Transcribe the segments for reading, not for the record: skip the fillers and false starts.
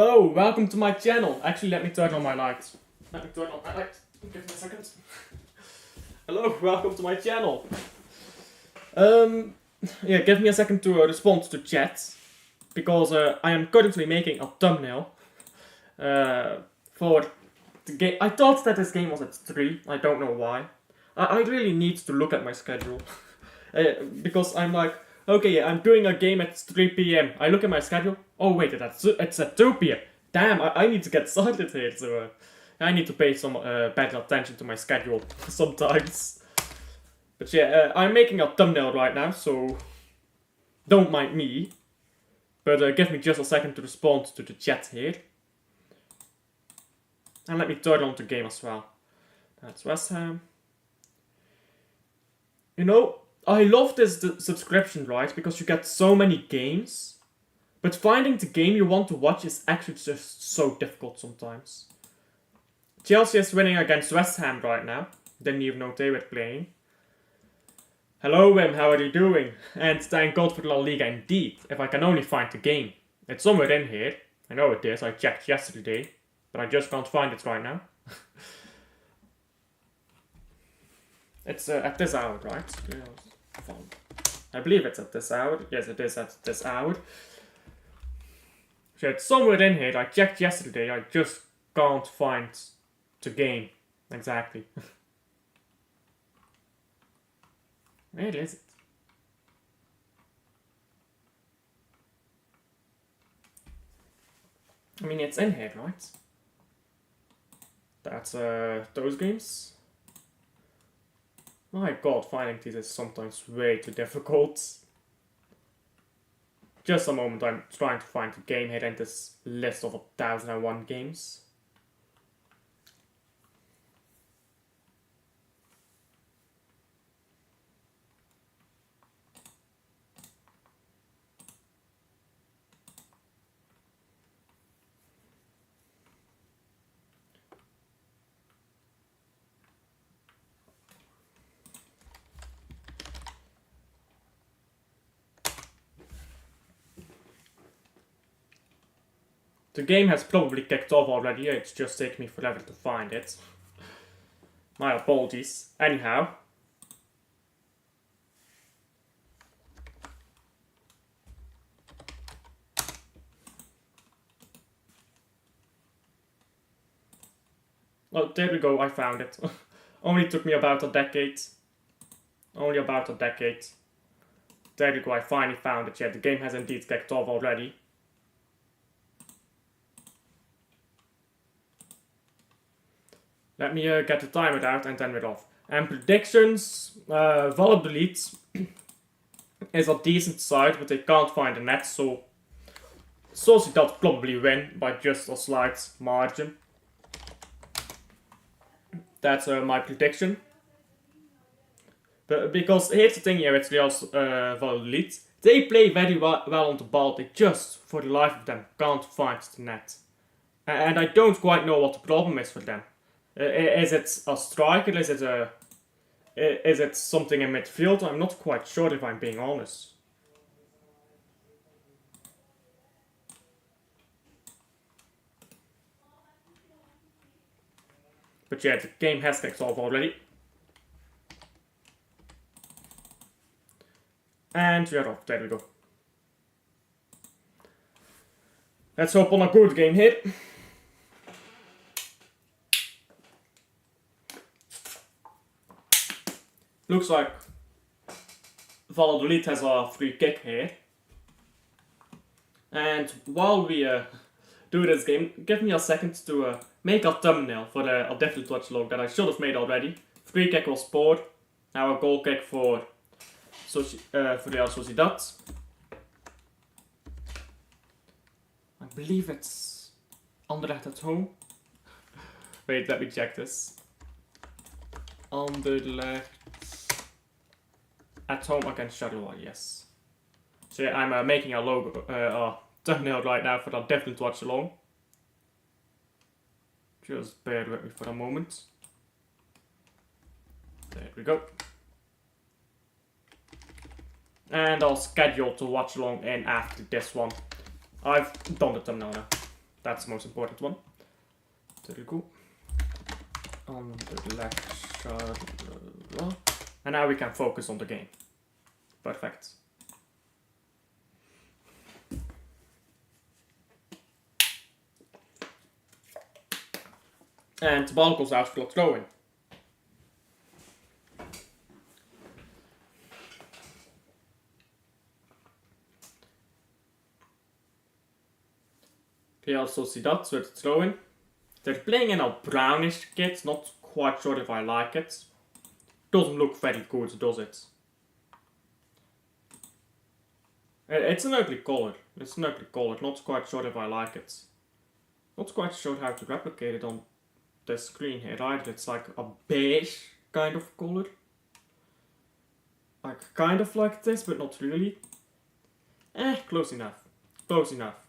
Hello, welcome to my channel. Actually, let me turn on my lights. Give me a second. Hello, welcome to my channel. Yeah, give me a second to respond to chat. Because I am currently making a thumbnail. For the game. I thought that this game was at 3. I don't know why. I really need to look at my schedule. Because I'm like, okay, yeah, I'm doing a game at 3 PM. I look at my schedule. Oh wait, it's at 2 PM. Damn, I need to get started here. So I need to pay some better attention to my schedule sometimes. But yeah, I'm making a thumbnail right now, so don't mind me. But give me just a second to respond to the chat here. And let me turn on the game as well. That's West Ham. You know, I love this subscription, right? Because you get so many games. But finding the game you want to watch is actually just so difficult sometimes. Chelsea is winning against West Ham right now. Didn't even know they were playing. Hello Wim, how are you doing? And thank God for La Liga indeed, if I can only find the game. It's somewhere in here. I know it is, I checked yesterday. But I just can't find it right now. It's at this hour, right? I believe it's at this hour. Yes, it is at this hour. So it's somewhere in here. I checked yesterday. I just can't find the game. Exactly. Where is it? I mean, it's in here, right? That's those games. My god, finding these is sometimes way too difficult. Just a moment, I'm trying to find the game here in this list of 1001 games. The game has probably kicked off already, it's just taken me forever to find it. My apologies. Anyhow. Oh, there we go, I found it. Only took me about a decade. Only about a decade. There we go, I finally found it. Yeah, the game has indeed kicked off already. Let me get the timer out and then we're off. And predictions, Valladolid is a decent side, but they can't find a net, so Sociedad probably win by just a slight margin. That's my prediction. But because here's the thing here with Real Valladolid, they play very well on the ball, they just, for the life of them, can't find the net. And I don't quite know what the problem is for them. Is it a striker? Is it something in midfield? I'm not quite sure if I'm being honest. But yeah, the game has kicked off already. And we are off. There we go. Let's hope on a good game here. Looks like Valladolid has a free kick here. And while we do this game, give me a second to make a thumbnail for a different Watchalong that I should have made already. Free kick was poor. Now a goal kick for Real Sociedad. I believe it's Anderlecht at home. Wait, let me check this. Anderlecht at home against Charleroi, yes. So yeah, I'm making a logo, thumbnail right now for a different Watchalong. Just bear with me for a moment. There we go. And I'll schedule to watch along in after this one. I've done the thumbnail now. That's the most important one. There you go. On the left side. And now we can focus on the game. Perfect. And the ball goes out for a throw-in. Real Sociedad with the throw-in. They're playing in a brownish kit, not quite sure if I like it. Doesn't look very good, does it? It's an ugly color. It's an ugly color, not quite sure if I like it. Not quite sure how to replicate it on the screen here either. It's like a beige kind of color. Like kind of like this, but not really. Close enough. Close enough.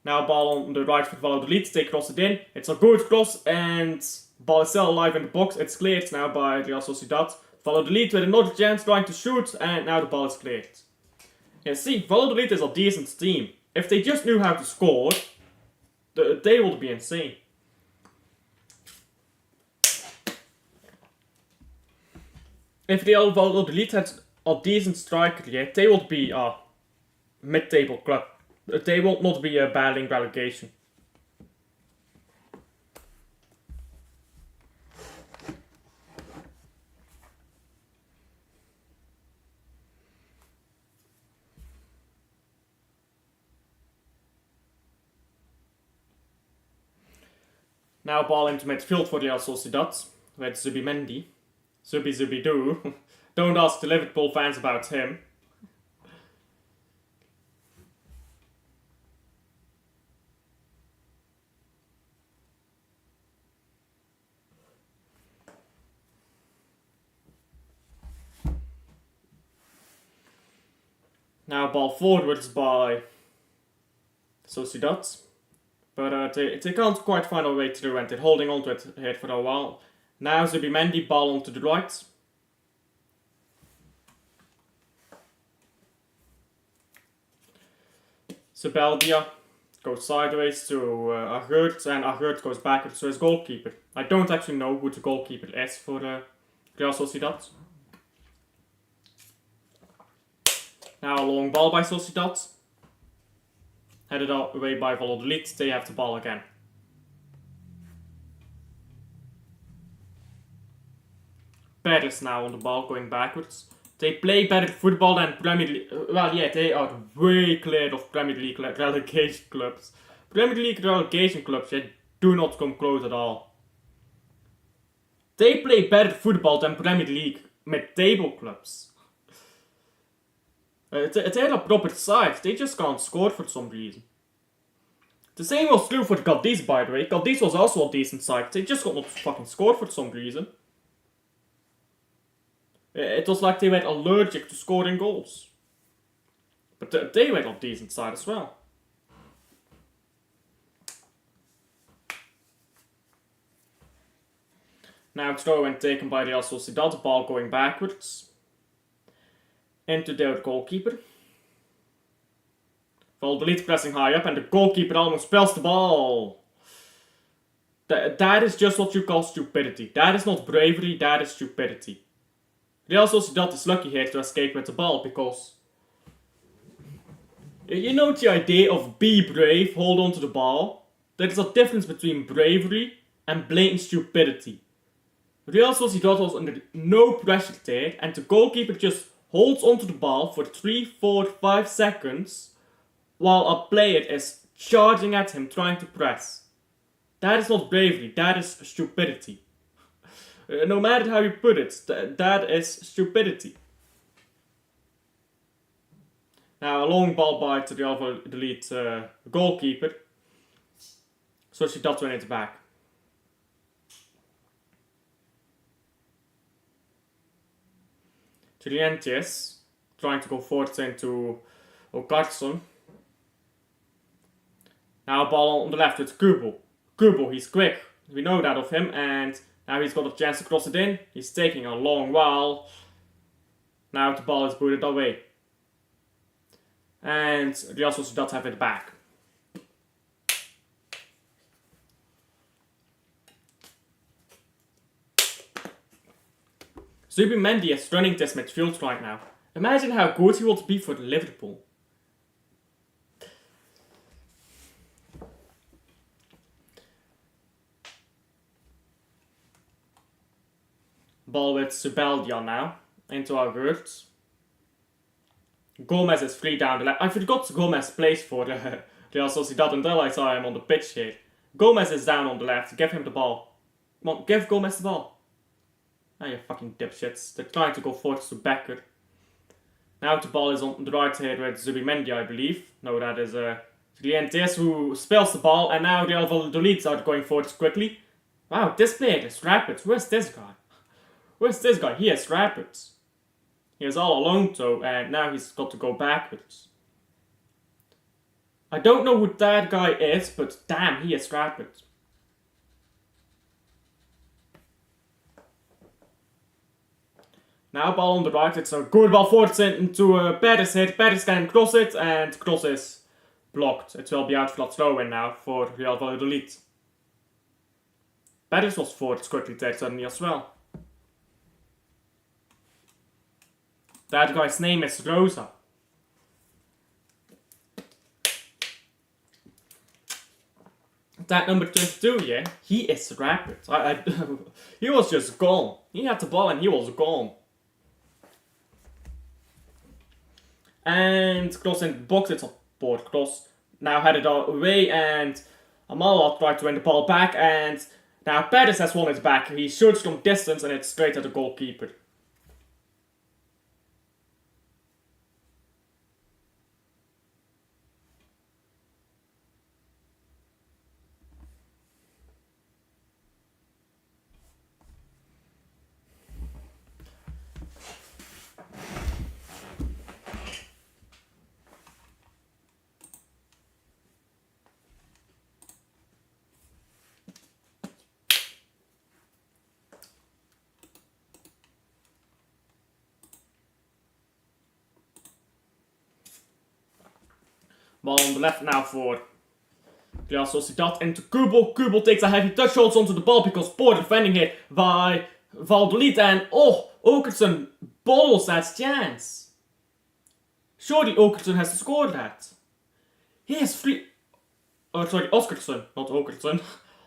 Now ball on the right for Valladolid, they cross it in. It's a good cross and ball is still alive in the box. It's cleared now by Real Sociedad. Valladolid with another chance trying to shoot and now the ball is cleared. Yeah, see, Valladolid is a decent team. If they just knew how to score, they would be insane. If Real Valladolid had a decent striker yet, they would be a mid-table club. They will not be battling relegation. Now ball into midfield for Real Sociedad with Zubimendi. Zubi-Zubi-Doo. Don't ask the Liverpool fans about him. Now ball forwards by Sociedad. But they can't quite find a way through and they're holding on to it here for a while. Now Zubimendi ball onto the right. Sebeldia goes sideways to Agurt and Agurt goes backwards to his goalkeeper. I don't actually know who the goalkeeper is for Real Sociedad. Now a long ball by Sociedad. Headed away by Valladolid, they have the ball again. Perez now on the ball going backwards. They play better football than Premier League. Well, yeah, they are way clear of Premier League relegation clubs. Premier League relegation clubs do not come close at all. They play better football than Premier League mid-table clubs. They're a proper side, they just can't score for some reason. The same was true for Cadiz, by the way. Cadiz was also a decent side, they just got not fucking score for some reason. It was like they were allergic to scoring goals. But they were a decent side as well. Now throw and taken by Real Sociedad, ball going backwards. Into their goalkeeper. Valladolid pressing high up and the goalkeeper almost spells the ball. That is just what you call stupidity. That is not bravery, that is stupidity. Real Sociedad is lucky here to escape with the ball because... You know the idea of be brave, hold on to the ball? There is a difference between bravery and blatant stupidity. Real Sociedad was under no pressure there and the goalkeeper just holds onto the ball for 3, 4, 5 seconds while a player is charging at him trying to press. That is not bravery, that is stupidity. No matter how you put it, that is stupidity. Now a long ball by to the Valladolid goalkeeper. So she does win it back. Trientes trying to go forward into Ocarson. Now a ball on the left with Kubo. Kubo, he's quick. We know that of him and now he's got a chance to cross it in. He's taking a long while. Now the ball is booted away. And Real Sociedad have it back. Zubimendi is running this midfield right now. Imagine how good he would be for Liverpool. Ball with Subeldia now, into our words. Gomez is free down the left. I forgot Gomez plays for Real Sociedad until I saw him on the pitch here. Gomez is down on the left, give him the ball. Come on, give Gomez the ball. Ah, you fucking dipshits. They're trying to go forward to Becker. Now the ball is on the right here with Zubimendi, I believe. No, that is Clientes who spills the ball, and now Real Valladolid are going forward quickly. Wow, this player is rapid. Where's this guy? Where's this guy? He is rapid. He is all alone though, and now he's got to go backwards. I don't know who that guy is, but damn, he is rapid. Now ball on the right, it's a good ball forward into Perez here. Perez can cross it, and cross is blocked. It will be out for a throw-in now for Real Valladolid. Perez was forward quickly there suddenly as well. That guy's name is Rosa. That number 22, yeah, he is rapid. He was just gone. He had the ball and he was gone. And cross in the box, it's a board cross. Now headed away, and Amala tried to win the ball back, and now Perez has won it back. He shoots from distance and it's straight at the goalkeeper. Ball on the left now for Real Sociedad into Kubel. Kubel takes a heavy touch, holds onto the ball because poor defending here by Valladolid, and Åkerson balls that chance. Surely Åkerson has to score that. He is free. Oh, sorry, Oskarsson, not Åkerson.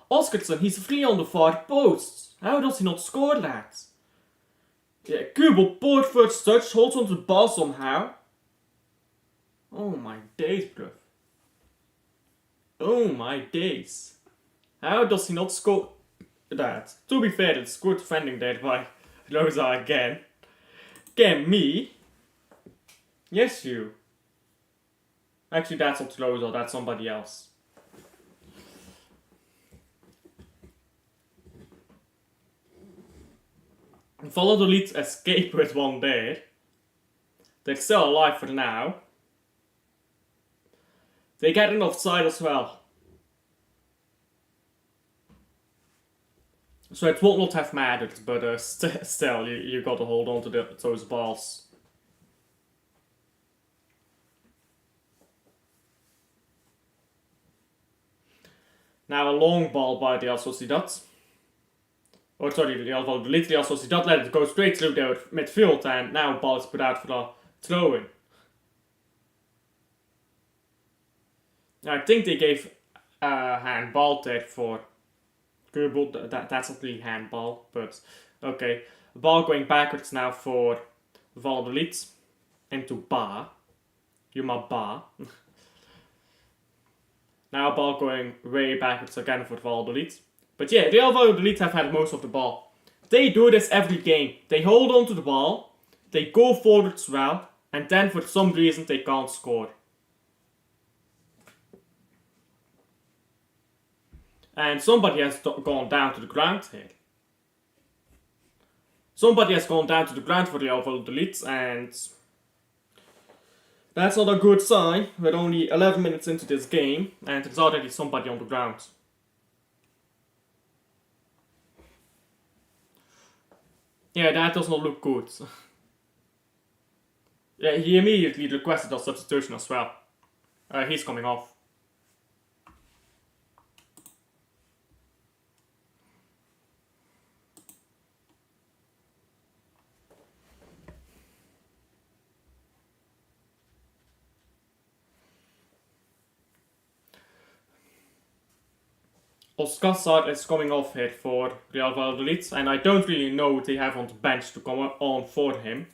Oskarsson, he's free on the far post. How does he not score that? Yeah, Kubel, poor first touch, holds onto the ball somehow. Oh my days, bro. Oh my days. How does he not score that? To be fair, it's good defending there by Rosa again. Again, me? Yes, you. Actually, that's not Rosa, that's somebody else. Valladolid escape with one there. They're still alive for now. They get an offside as well. So it won't not have mattered, but still, you got to hold on to those balls. Now a long ball by Real Sociedad. Oh, sorry, Real Valladolid. Real Sociedad let it go straight through their midfield, and now ball is put out for a throw-in. I think they gave a handball there for Kubel. That's not really handball, but okay. Ball going backwards now for Valladolid into Ba. Yuma Ba. Now ball going way backwards again for Valladolid. But yeah, Real Valladolid have had most of the ball. They do this every game. They hold on to the ball, they go forwards well, and then for some reason they can't score. And somebody has gone down to the ground here. Somebody has gone down to the ground for Real Valladolid, and that's not a good sign. We're only 11 minutes into this game, and there's already somebody on the ground. Yeah, that does not look good. Yeah, he immediately requested a substitution as well. He's coming off. Oscar is coming off here for Real Valladolid, and I don't really know what they have on the bench to come on for him.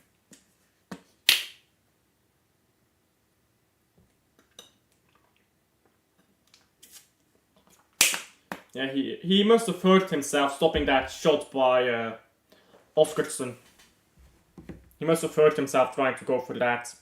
Yeah, he must have hurt himself stopping that shot by Oscarsson. He must have hurt himself trying to go for that.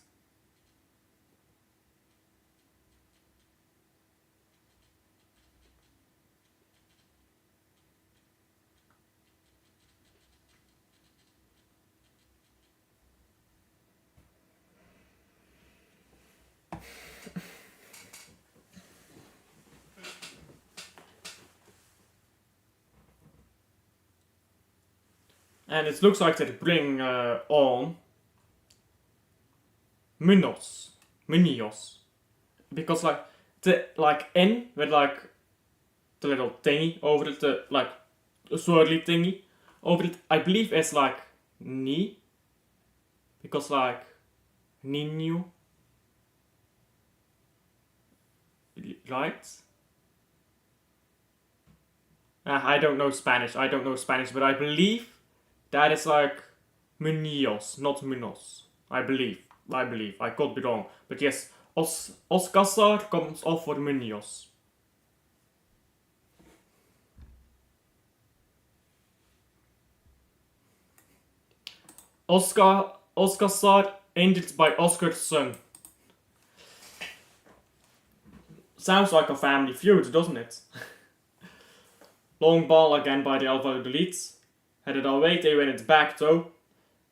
And it looks like they bring on Munoz. Because like N with like the little thingy over it, the like a swirly thingy over it, I believe is like Ni. Because like Niño. Right? I don't know Spanish, but I believe that is like Munoz, not Munoz. I believe. I could be wrong. But yes, Oscar comes off for Munoz. Oscar injured by Oscarsson. Sounds like a family feud, doesn't it? Long ball again by the Valladolid. Headed away, they win it back though.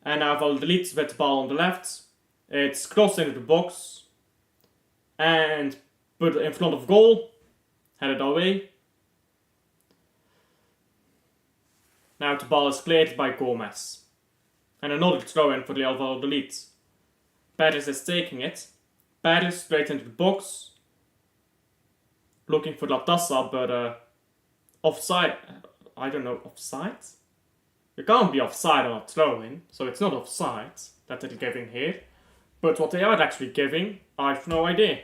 And now Valladolid with the ball on the left. It's crossed into the box. And put in front of goal. Headed away. Now the ball is cleared by Gomez. And another throw in for the Valladolid. Perez is taking it. Perez straight into the box. Looking for Latassa, but offside. I don't know, offside? You can't be offside on a throw-in, so it's not offside that they're giving here. But what they are actually giving, I have no idea.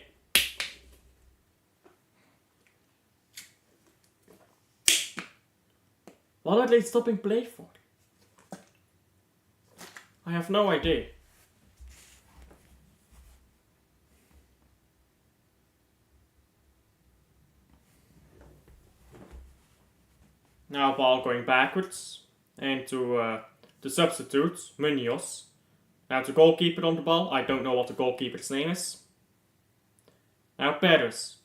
What are they stopping play for? I have no idea. Now ball going backwards into the substitute, Munoz. Now the goalkeeper on the ball. I don't know what the goalkeeper's name is. Now Perez.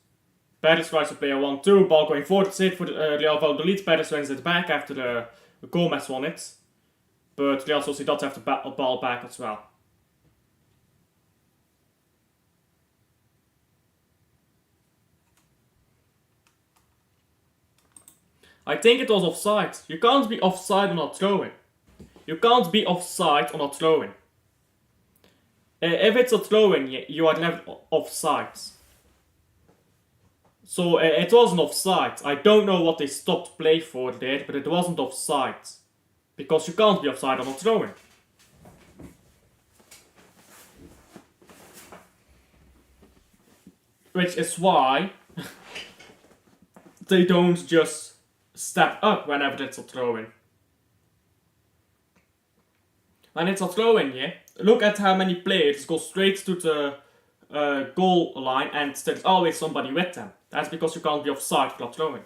Perez tries to play a 1-2. Ball going forward. It's hit for Real Valladolid. Perez wins it back after the Gomez won it. But Real Sociedad have the ball back as well. I think it was offside. You can't be offside on a throw-in. You can't be offside on a throw-in. If it's a throw-in, you are never offside. So it wasn't offside. I don't know what they stopped play for there, but it wasn't offside. Because you can't be offside on a throw-in. Which is why they don't just step up whenever it's a throw-in. When it's a throw-in, yeah, look at how many players go straight to the goal line and there's always somebody with them. That's because you can't be offside for a throw-in.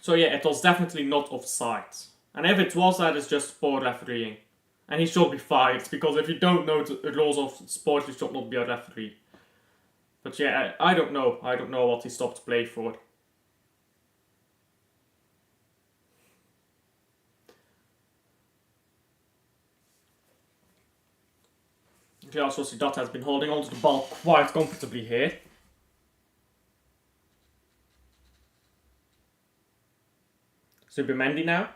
So yeah, it was definitely not offside. And if it was, that is just poor refereeing. And he should be fired, because if you don't know the rules of sport, you should not be a referee. But yeah, I don't know. I don't know what he stopped play for. Real Sociedad has been holding on to the ball quite comfortably here. Zubimendi now.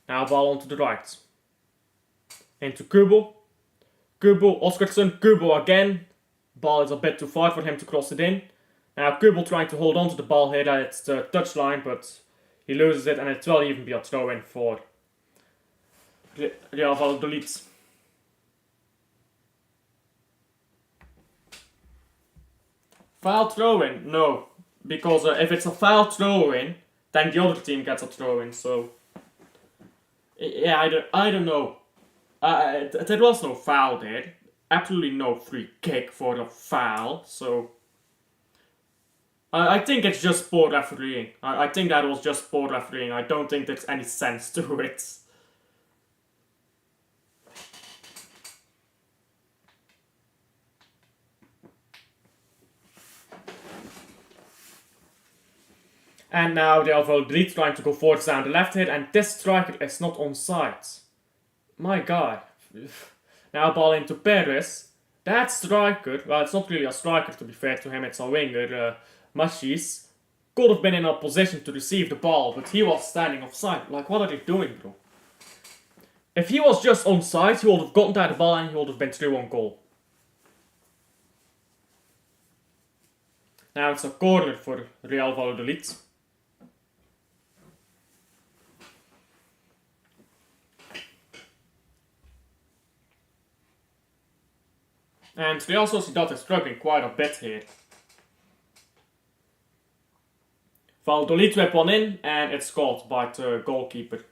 Now ball onto the right. Into Kubo. Kubo, Oscarsson, Kubo again. Ball is a bit too far for him to cross it in. Now Kubo trying to hold on to the ball here at the touchline, but he loses it and it will even be a throw-in for Real Valladolid. Foul throw-in? No. Because if it's a foul throw-in, then the other team gets a throw-in, so... Yeah, I don't know. There was no foul there. Absolutely no free kick for the foul, so... I think it's just poor refereeing. I think that was just poor refereeing. I don't think there's any sense to it. And now the Valladolid trying to go forwards down the left here, and this striker is not onside. My god. Now ball into Perez. That striker, well, it's not really a striker to be fair to him, it's a winger, Machis, could have been in a position to receive the ball, but he was standing offside. Like, what are they doing, bro? If he was just onside, he would have gotten that ball and he would have been through on goal. Now it's a corner for Real Valladolid. And Real Sociedad is struggling quite a bit here. Valladolid whip one in, and it's caught by the goalkeeper.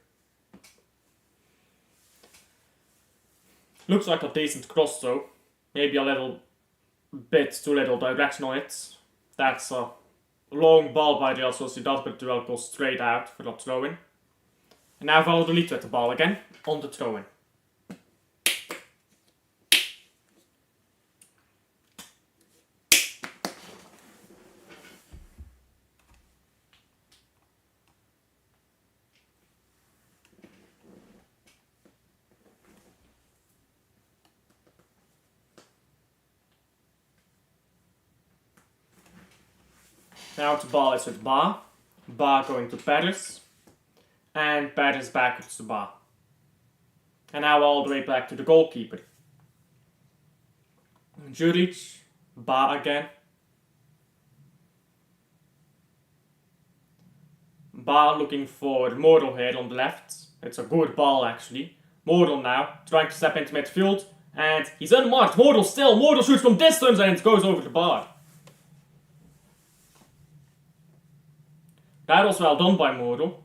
Looks like a decent cross though. Maybe a little bit too little direction on it. That's a long ball by Real Sociedad, but the ball goes straight out for the throw-in. And now Valladolid with the ball again, on the throw-in. Now the ball is with Ba. Ba going to Perez. And Perez backwards to Ba. And now all the way back to the goalkeeper. Juric. Ba again. Ba looking for Moro here on the left. It's a good ball actually. Moro now trying to step into midfield. And he's unmarked. Moro still. Moro shoots from distance and it goes over the bar. That was well done by Moro.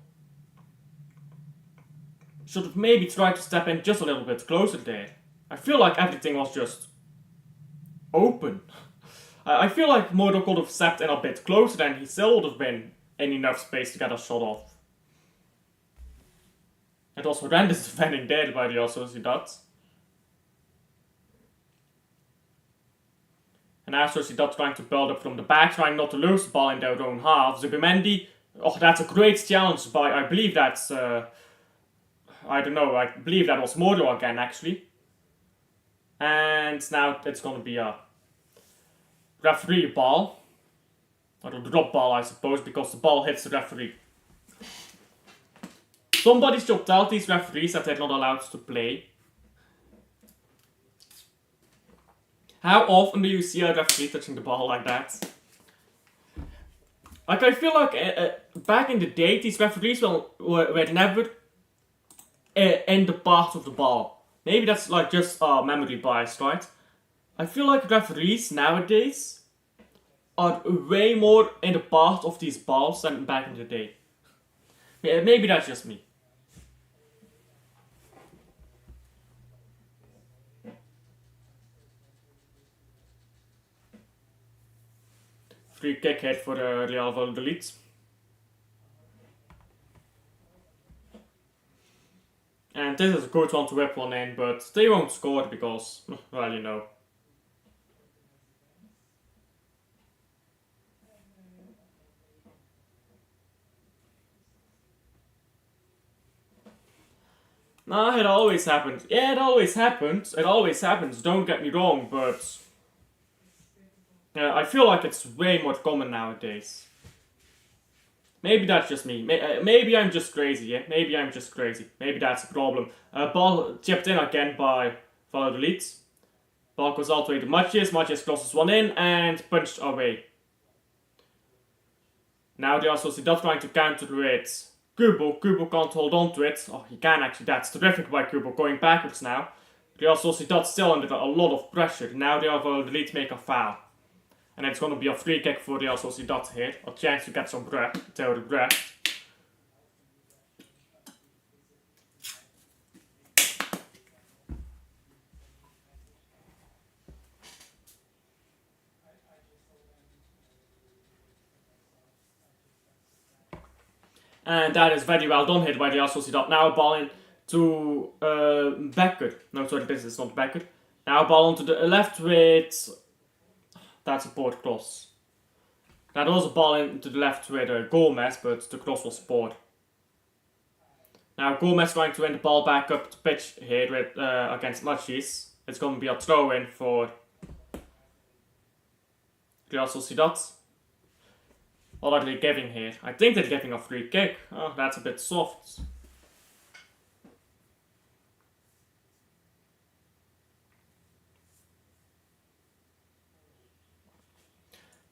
Should have maybe tried to step in just a little bit closer there. I feel like everything was just open. I feel like Moro could have stepped in a bit closer and he still would have been in enough space to get a shot off. It was horrendous defending there by Real Sociedad. And now Sociedad trying to build up from the back, trying not to lose the ball in their own half. Zubimendi. Oh, that's a great challenge by, I believe that's, I don't know, I believe that was Moro again, actually. And now it's going to be a referee ball. Or a drop ball, I suppose, because the ball hits the referee. Somebody should tell these referees that they're not allowed to play. How often do you see a referee touching the ball like that? Like, I feel like back in the day, these referees were never in the path of the ball. Maybe that's like just memory bias, right? I feel like referees nowadays are way more in the path of these balls than back in the day. Maybe that's just me. Free kick hit for Real Valladolid. And this is a good one to whip one in, but they won't score because, well, you know. Nah, it always happens. Yeah, it always happens. It always happens, don't get me wrong, but... I feel like it's way more common nowadays. Maybe that's just me. Maybe I'm just crazy, yeah? Maybe I'm just crazy. Maybe that's a problem. Ball chipped in again by Valladolid. Ball goes all the way to Machis. Machis crosses one in and punched away. Now they are Sociedad trying to counter it Kubo can't hold on to it. Oh, he can actually. That's terrific by Kubo. Going backwards now. Real Sociedad still under a lot of pressure. Now they have Valladolid to make a foul. And it's going to be a free kick for Real Sociedad here. A chance to get some breath. And that is very well done here by Real Sociedad. Now a ball in to Becker. No, sorry, this is not Becker. Now a ball onto the left with... That's a poor cross. That was a ball into the left with Gomez, but the cross was poor. Now Gomez trying to win the ball back up the pitch here with, against Machis. It's going to be a throw-in for Real Sociedad. What are they giving here? I think they're giving a free kick. Oh, that's a bit soft.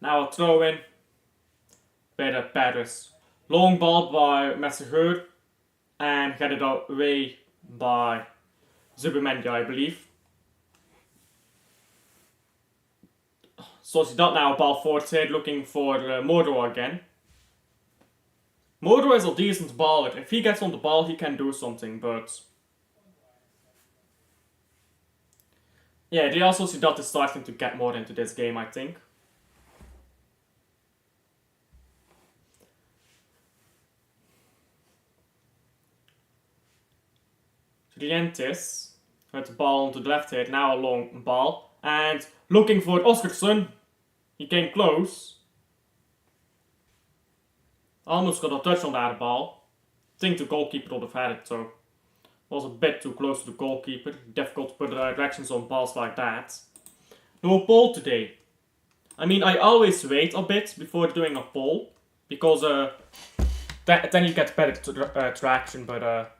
Now a throw in. Better Paris. Long ball by Messeher. And get it away by Zubimendi, I believe. Sociedad now ball forward here looking for Moro again. Moro is a decent baller. If he gets on the ball, he can do something, but... Yeah, Real Sociedad is starting to get more into this game, I think. Trientes with the ball onto the left here, now a long ball. And looking for Oscarsson. He came close. Almost got a touch on that ball. I think the goalkeeper would have had it, so was a bit too close to the goalkeeper. Difficult to put directions on balls like that. No ball today. I mean, I always wait a bit before doing a poll, because then you get better traction, but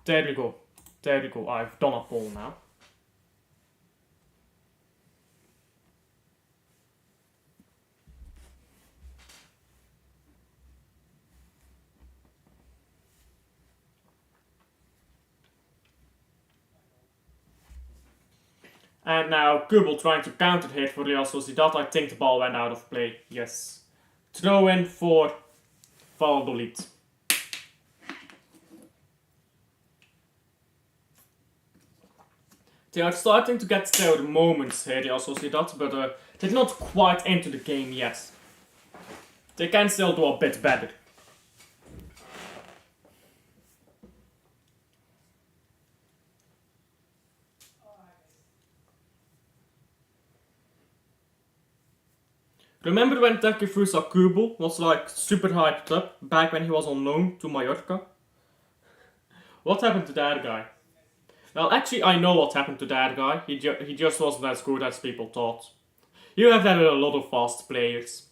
there we go. There we go. I've done a poll now. And now Kubel trying to counter hit for Real Sociedad. I think the ball went out of play. Yes. Throw in for Valladolid. They are starting to get their moments here, Real Sociedad, but they're not quite into the game yet. They can still do a bit better. Remember when Takefusa Kubo was like super hyped up back when he was on loan to Mallorca? What happened to that guy? Well, actually, I know what happened to that guy. He just wasn't as good as people thought. You have had a lot of fast players.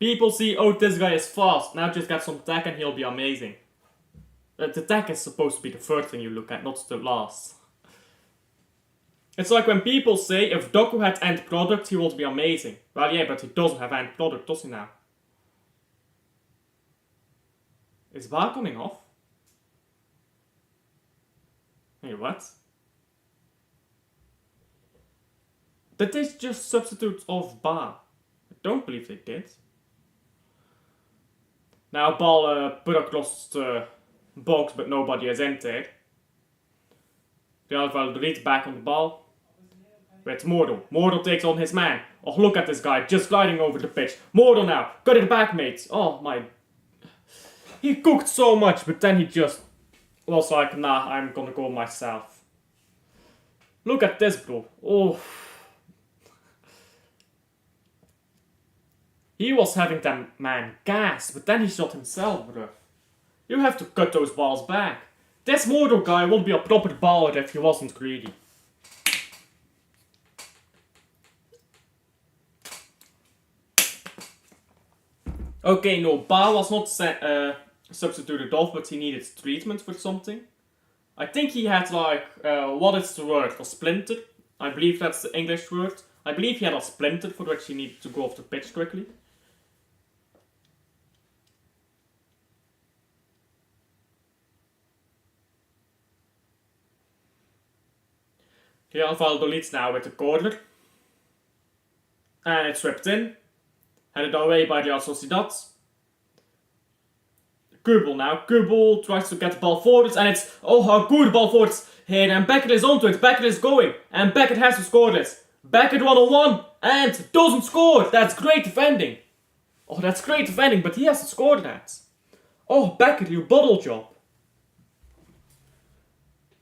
People see, oh, this guy is fast. Now just get some tech and he'll be amazing. The tech is supposed to be the first thing you look at, not the last. It's like when people say, if Doku had end product, he would be amazing. Well, yeah, but he doesn't have end product, does he now? Is bar coming off? Hey, what? Did they just substitute off bar? I don't believe they did. Now ball put across the box, but nobody is in there. Real Valladolid back on the ball. With Moro. Moro takes on his man. Oh, look at this guy, just gliding over the pitch. Moro now, got it back, mates. Oh my... He cooked so much, but then he just was like, nah, I'm gonna go myself. Look at this, bro. Oh. He was having that man gas, but then he shot himself, bro. You have to cut those balls back. This Moro guy would be a proper baller if he wasn't greedy. Okay, no, Ba was not substituted off, but he needed treatment for something. I think he had like, what is the word, a splinter? I believe that's the English word. I believe he had a splinter for which he needed to go off the pitch quickly. Here Valladolid now with the corner. And it's swept in. Headed away by the Sociedad. Kubel now. Kubel tries to get the ball forwards, and it's, oh, how good ball forwards here, and Beckett is onto it. Beckett is going, and Beckett has to score this. Beckett 1-on-1, and doesn't score. That's great defending. Oh, that's great defending, but he has to score that. Oh, Beckett, you bottle job.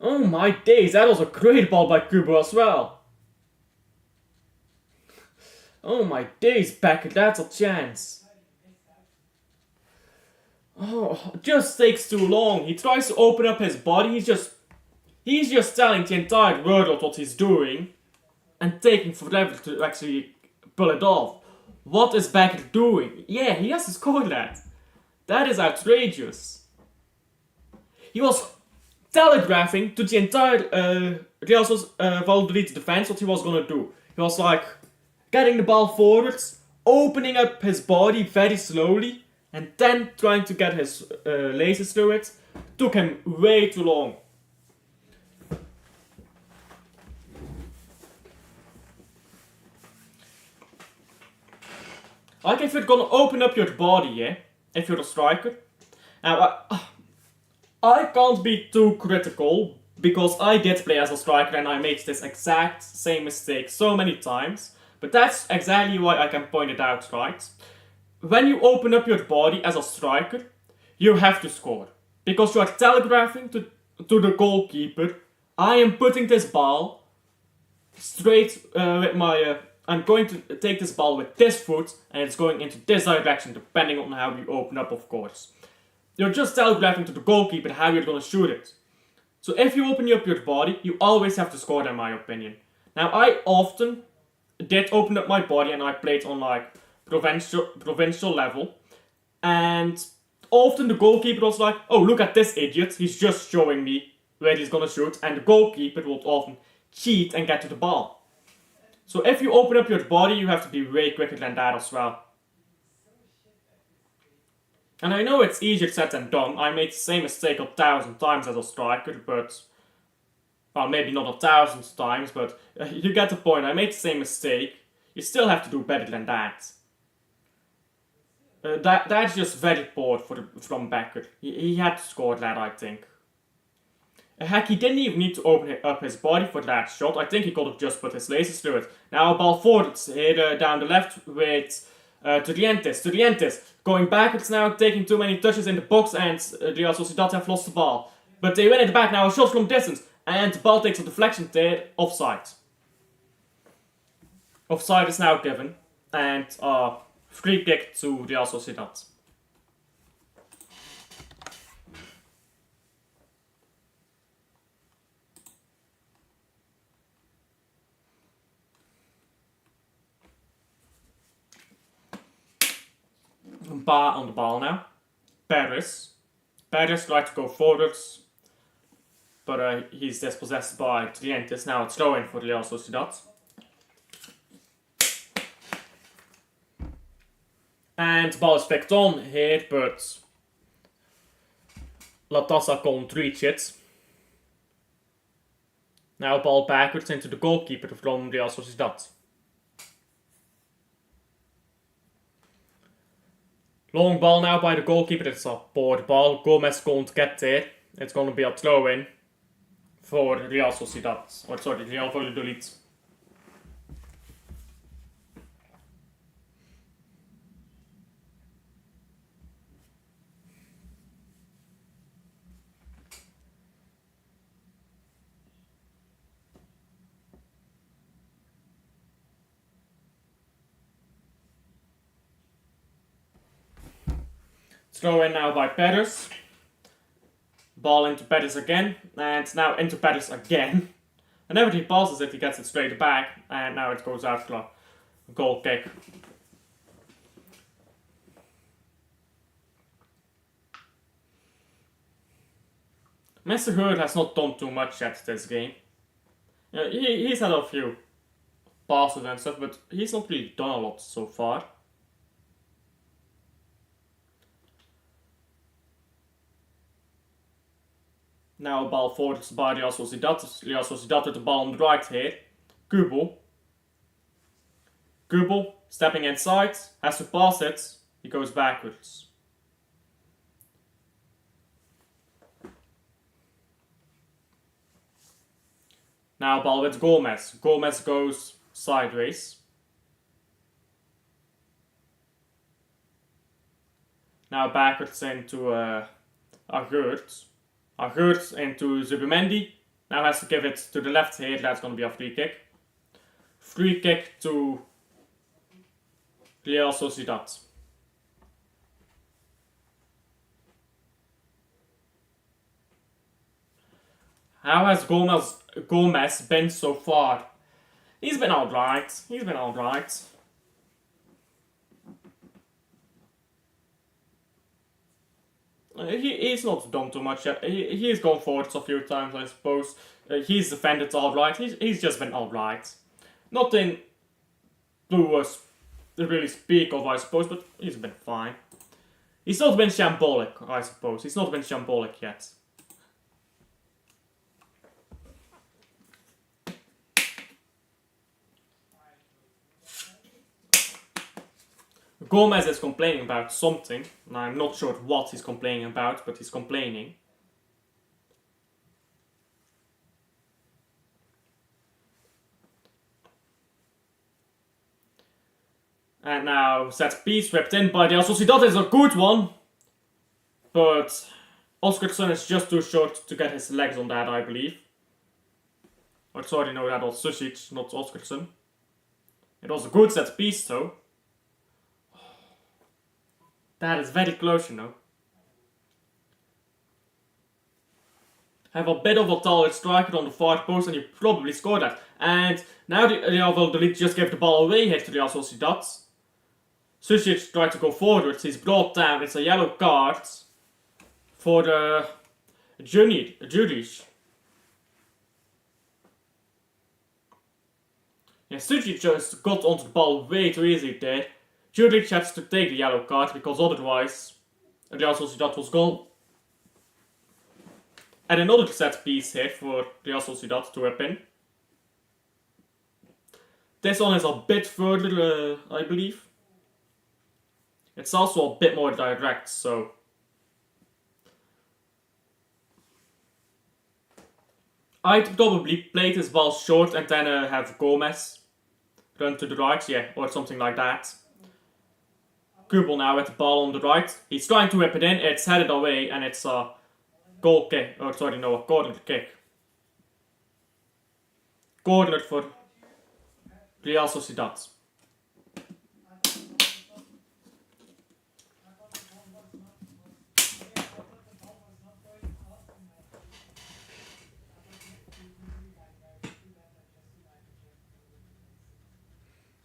Oh my days, that was a great ball by Kubel as well. Oh my days, Beckett, that's a chance. Oh, just takes too long. He tries to open up his body. He's just telling the entire world what he's doing and taking forever to actually pull it off. What is Beckett doing? Yeah, he has to score that. That is outrageous. He was telegraphing to the entire Real Valladolid defense what he was gonna do. He was like getting the ball forwards, opening up his body very slowly, and then trying to get his laces through it. Took him way too long. Like if you're gonna open up your body, yeah, if you're a striker. Now, I can't be too critical, because I did play as a striker and I made this exact same mistake so many times. But that's exactly why I can point it out, right? When you open up your body as a striker, you have to score. Because you are telegraphing to the goalkeeper, I am putting this ball straight with my... I'm going to take this ball with this foot, and it's going into this direction, depending on how you open up, of course. You're just telegraphing to the goalkeeper how you're going to shoot it. So if you open up your body, you always have to score, in my opinion. Now, I often did open up my body, and I played on like provincial level, and often the goalkeeper was like, oh, look at this idiot, he's just showing me where he's gonna shoot, and the goalkeeper will often cheat and get to the ball. So if you open up your body, you have to be way quicker than that as well. And I know it's easier said than done. I made the same mistake 1,000 times as a striker, but... well, maybe not 1,000 times, but you get the point. I made the same mistake. You still have to do better than that. That's just very poor from Beckett. He had to score that, I think. Heck, he didn't even need to open up his body for that shot. I think he could have just put his laces through it. Now a ball forward here down the left with Trientes going backwards now, taking too many touches in the box, and Real Sociedad have lost the ball. But they win it back now, a shot from distance, and the ball takes a deflection there, offside. Offside is now given, and free kick to Real Sociedad. Ba on the ball now. Paris tried to go forwards, but he's dispossessed by Trientes. Now it's throw in for Real Sociedad. And the ball is picked on here, but Latassa can't reach it. Now ball backwards into the goalkeeper from Real Sociedad. Long ball now by the goalkeeper. It's a poor ball. Gomez can't get there. It's going to be a throw in for Real Sociedad. Or sorry, Real Valladolid. Throw in now by Paris. Ball into Paris again, and now into Paris again. Whenever he passes it, he gets it straight back, and now it goes out for a goal kick. Mr. Hurd has not done too much yet this game. He's had a few passes and stuff, but he's not really done a lot so far. Now a ball forwards by Real Sociedad. Real Sociedad with the ball on the right here. Kubel. Kubel stepping inside, has to pass it. He goes backwards. Now ball with Gomez. Gomez goes sideways. Now backwards into Agurt. Agurt into Zubimendi. Now has to give it to the left here. That's going to be a free kick. Free kick to Real Sociedad. How has Gomez been so far? He's been alright. He's been alright. He's not done too much yet. He's gone forwards a few times, I suppose. He's defended alright. He's just been alright. Nothing to really speak of, I suppose, but he's been fine. He's not been shambolic, I suppose. He's not been shambolic yet. Gomez is complaining about something, and I'm not sure what he's complaining about, but he's complaining. And now set piece whipped in by Real Sociedad is a good one, but Oscarsson is just too short to get his legs on that, I believe. Or sorry, no, that was Susic, not Oscarsson. It was a good set piece though. That is very close, you know. Have a bit of a taller striker on the far post and you probably score that. And now Real Valladolid just gave the ball away here to Real Sociedad. Susic tried to go forwards, he's brought down, it's a yellow card for the Juric. Yeah, Susic just got onto the ball way too easy there. Juric has to take the yellow card because otherwise Real Sociedad was gone. And another set piece here for Real Sociedad to whip in. This one is a bit further, I believe. It's also a bit more direct, so I'd probably play this ball short and then have Gomez run to the right, yeah, or something like that. Kubel now with the ball on the right. He's trying to whip it in, it's headed away, and it's a goal kick, or sorry, no, a corner kick. Corner for Real Sociedad.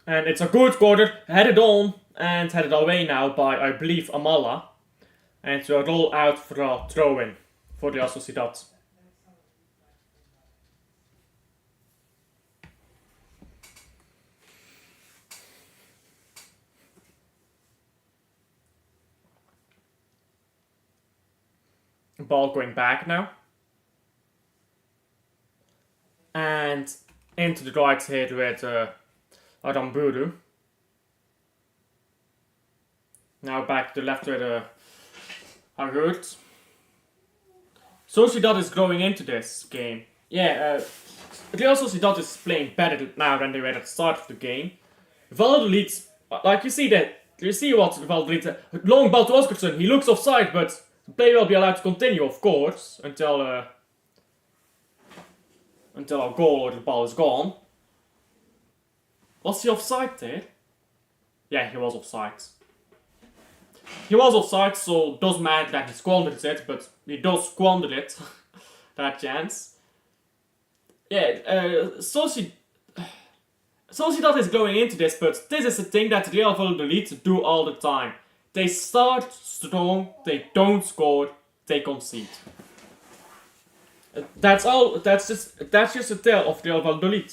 And it's a good corner, headed on and headed away now by, I believe, Amala. And to roll out for a throw-in for Real Sociedad. Ball going back now. And into the right here with Aramburu. Now back to the left with Agurt. Sociedad is growing into this game. Yeah, Real Sociedad is playing better now than they were at the start of the game. Valladolid, like you see what Valladolid, long ball to Oscarsson, he looks offside, but the play will be allowed to continue, of course, until a goal or the ball is gone. Was he offside there? Yeah, he was offside. He was offside, so it doesn't matter that he squandered it, but he does squander it, that chance. Yeah, Sociedad is going into this, but this is the thing that Real Valladolid do all the time. They start strong, they don't score, they concede. That's all. That's just a tale of Real Valladolid.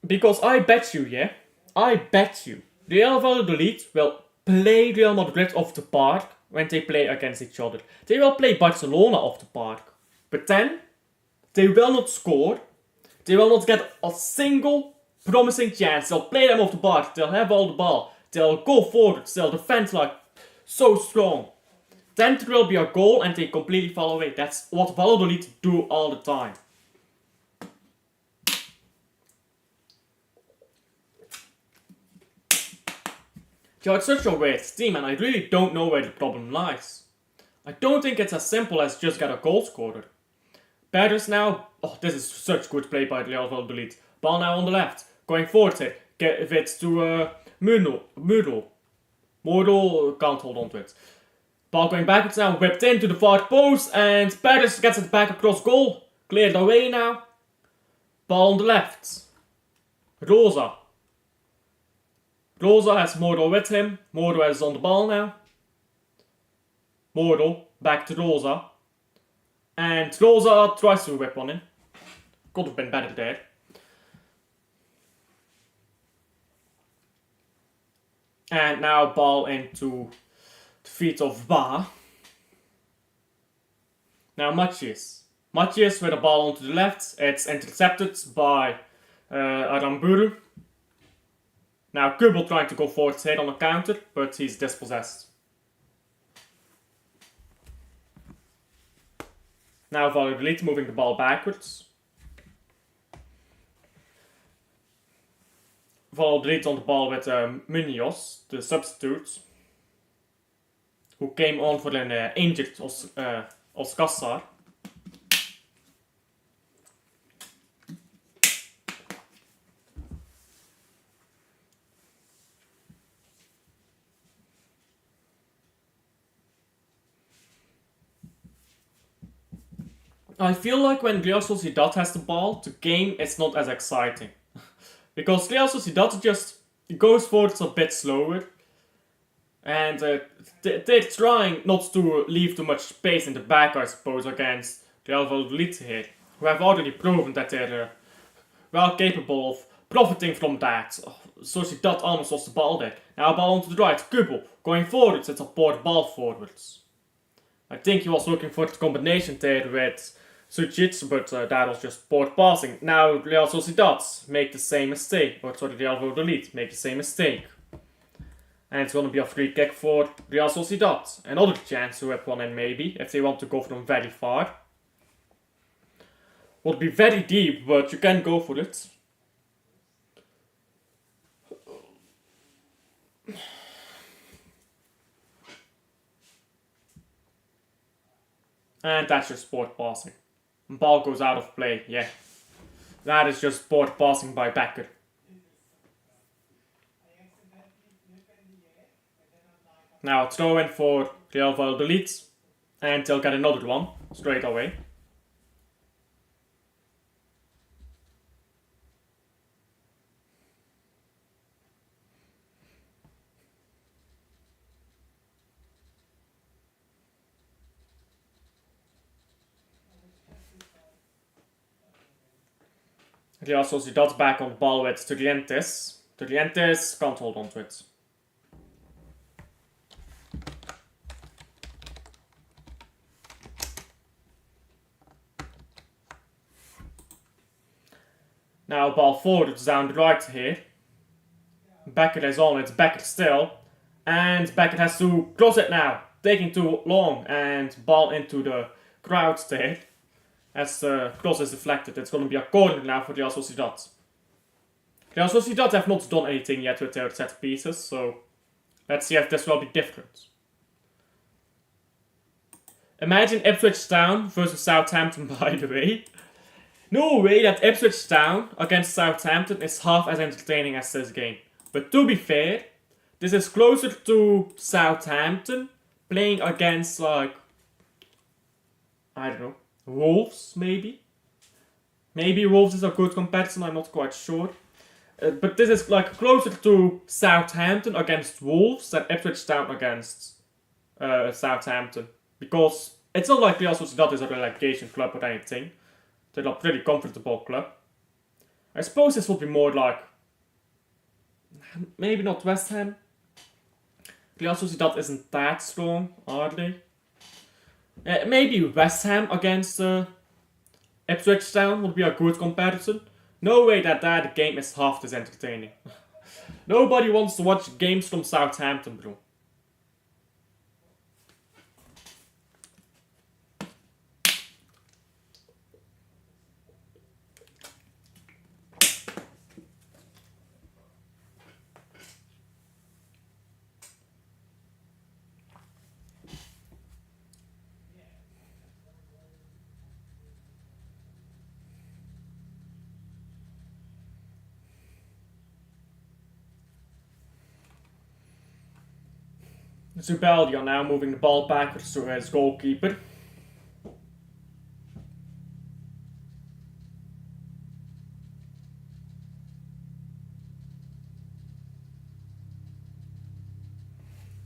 Because I bet you, yeah, I bet you, Real Valladolid will play Real Madrid off the park when they play against each other. They will play Barcelona off the park, but then they will not score. They will not get a single promising chance. They'll play them off the park. They'll have all the ball. They'll go forward. They'll defend like so strong. Then there will be a goal and they completely fall away. That's what Valladolid do all the time. Yeah, it's such a weird team and I really don't know where the problem lies. I don't think it's as simple as just get a goal scorer. Paris now, oh, this is such good play by Real Valladolid. Ball now on the left, going forward here, give it to Muro can't hold on to it. Ball going backwards now, whipped into the far post, and Paris gets it back across goal. Cleared away now. Ball on the left. Rosa has Moro with him. Moro is on the ball now. Moro back to Rosa. And Rosa tries to whip on him. Could have been better there. And now ball into the feet of Ba. Now Mathias with the ball onto the left. It's intercepted by Aramburu. Now Kubel trying to go forward here on a counter, but he's dispossessed. Now Valladolid moving the ball backwards. Valladolid on the ball with Munoz, the substitute, who came on for an injured Oscassar. I feel like when Real Sociedad has the ball, the game is not as exciting. Because Real Sociedad just goes forwards a bit slower. And they're trying not to leave too much space in the back, I suppose, against Real Valladolid here. Who have already proven that they're well capable of profiting from that. Sociedad almost lost the ball there. Now ball onto the right, Kubel going forwards, it's a poor ball forwards. I think he was looking for the combination there with Sucic, but that was just poor passing. Now Real Sociedad make the same mistake, or sorry, Real Valladolid make the same mistake. And it's going to be a free kick for Real Sociedad. Another chance to whip one in maybe, if they want to go from very far. Would be very deep, but you can go for it. And that's just poor passing. Ball goes out of play, yeah. That is just poor passing by Becker. Now throw in for Real Valladolid. And they'll get another one straight away. Real Sociedad back on the ball with Turrientes. Turrientes can't hold on to it. Now ball forward down the right here. Becker is on it, Becker still. And Becker has to cross it now. Taking too long and ball into the crowd there. As the cross is deflected, it's going to be a corner now for Real Sociedad. Real Sociedad have not done anything yet with their set pieces, so let's see if this will be different. Imagine Ipswich Town versus Southampton, by the way. No way that Ipswich Town against Southampton is half as entertaining as this game. But to be fair, this is closer to Southampton playing against, like, I don't know, Wolves, maybe? Maybe Wolves is a good comparison, I'm not quite sure. But this is like closer to Southampton against Wolves than Ipswich Town against Southampton. Because it's not like Real Sociedad is a relegation club or anything. They're a pretty comfortable club. I suppose this will be more like... maybe not West Ham. Real Sociedad isn't that strong, are they? Maybe West Ham against Ipswich Town would be a good comparison. No way that game is half this entertaining. Nobody wants to watch games from Southampton, bro. Zubaldi are now moving the ball backwards to his goalkeeper.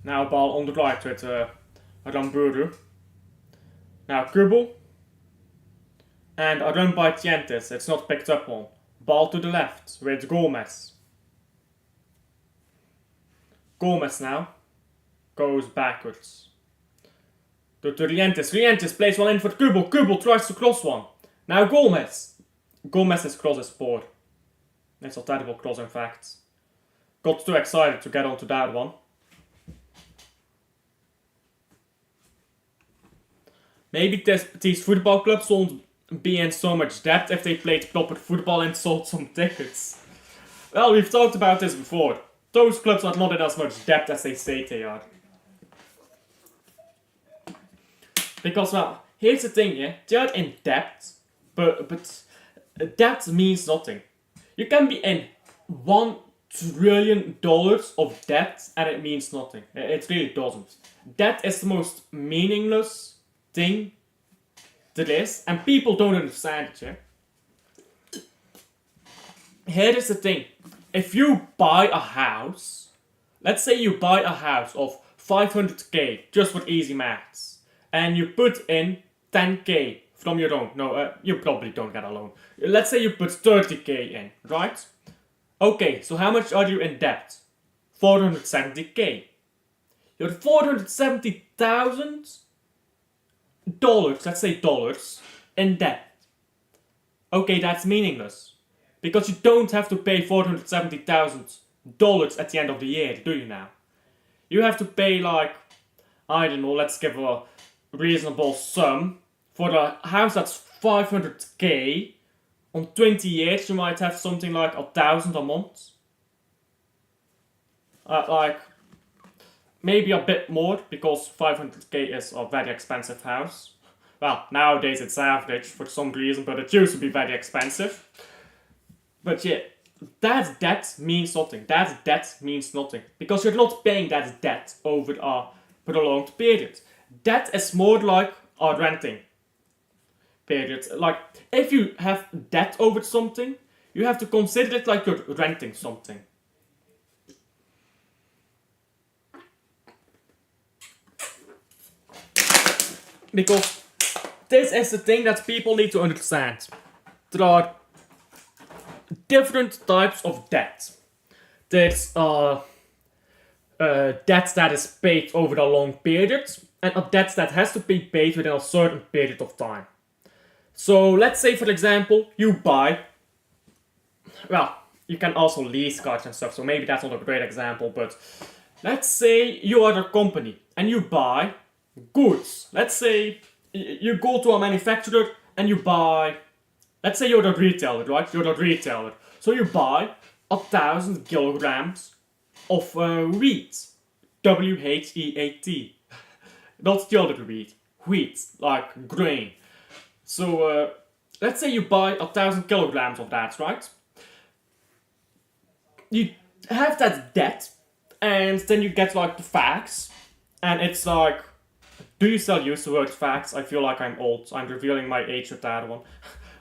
Now ball on the right with Ramburu. Now Kubo. And a run by Tientes, it's not picked up on. Ball to the left with Gomez. Gomez now goes backwards. To Rientes. Rientes plays one in for Kubo. Kubo tries to cross one. Now Gomez. Gomez's cross is poor. It's a terrible cross, in fact. Got too excited to get onto that one. Maybe these football clubs won't be in so much debt if they played proper football and sold some tickets. Well, we've talked about this before. Those clubs are not in as much debt as they say they are. Because, well, here's the thing, yeah, they are in debt, but debt means nothing. You can be in $1 trillion of debt and it means nothing. It really doesn't. Debt is the most meaningless thing there is, and people don't understand it, yeah. Here is the thing. If you buy a house, let's say you buy a house of 500k, just for easy maths, and you put in 10k from your own. No, you probably don't get a loan. Let's say you put 30k in, right? Okay, so how much are you in debt? 470k. You're $470,000, let's say dollars, in debt. Okay, that's meaningless. Because you don't have to pay $470,000 at the end of the year, do you now? You have to pay like, I don't know, let's give a reasonable sum. For a house that's 500k, on 20 years you might have something like 1,000 a month. Like, maybe a bit more, because 500k is a very expensive house. Well, nowadays it's average for some reason, but it used to be very expensive. But yeah, that debt means nothing. That debt means nothing. Because you're not paying that debt over a prolonged period. Debt is more like a renting period. Like, if you have debt over something, you have to consider it like you're renting something. Because this is the thing that people need to understand. There are different types of debt. There's debt that is paid over a long period, and a debt that has to be paid within a certain period of time. So let's say, for example, you buy, well, you can also lease cars and stuff, so maybe that's not a great example, but let's say you are a company and you buy goods. Let's say you go to a manufacturer and you buy, let's say you're a retailer, right? You're a retailer. So you buy 1,000 kilograms of wheat. W-H-E-A-T. Not the other wheat. Wheat, like grain. So let's say you buy 1,000 kilograms of that, right? You have that debt, and then you get like the facts, and it's like, do you still use the word facts? I feel like I'm old. I'm revealing my age with that one.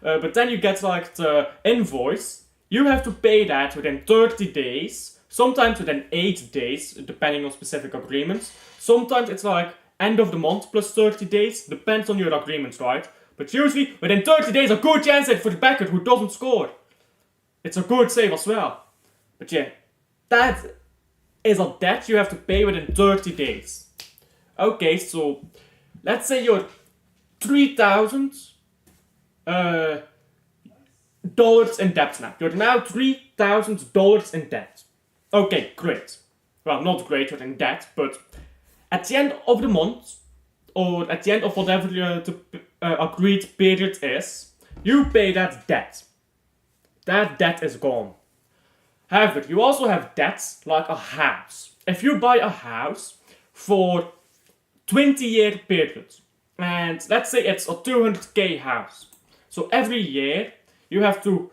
But then you get like the invoice. you have to pay that within 30 days, sometimes within 8 days, depending on specific agreements. Sometimes it's like end of the month plus 30 days, depends on your agreements, right? But usually, within 30 days, a good chance for the backer who doesn't score. It's a good save as well. But yeah, that is a debt you have to pay within 30 days. Okay, so let's say you're $3,000 dollars in debt now. You're now $3,000 in debt. Okay, great. Well, not great, you're in debt, but at the end of the month, or at the end of whatever the agreed period is, you pay that debt. That debt is gone. However, you also have debts like a house. If you buy a house for 20-year period, and let's say it's a 200k house, so every year you have to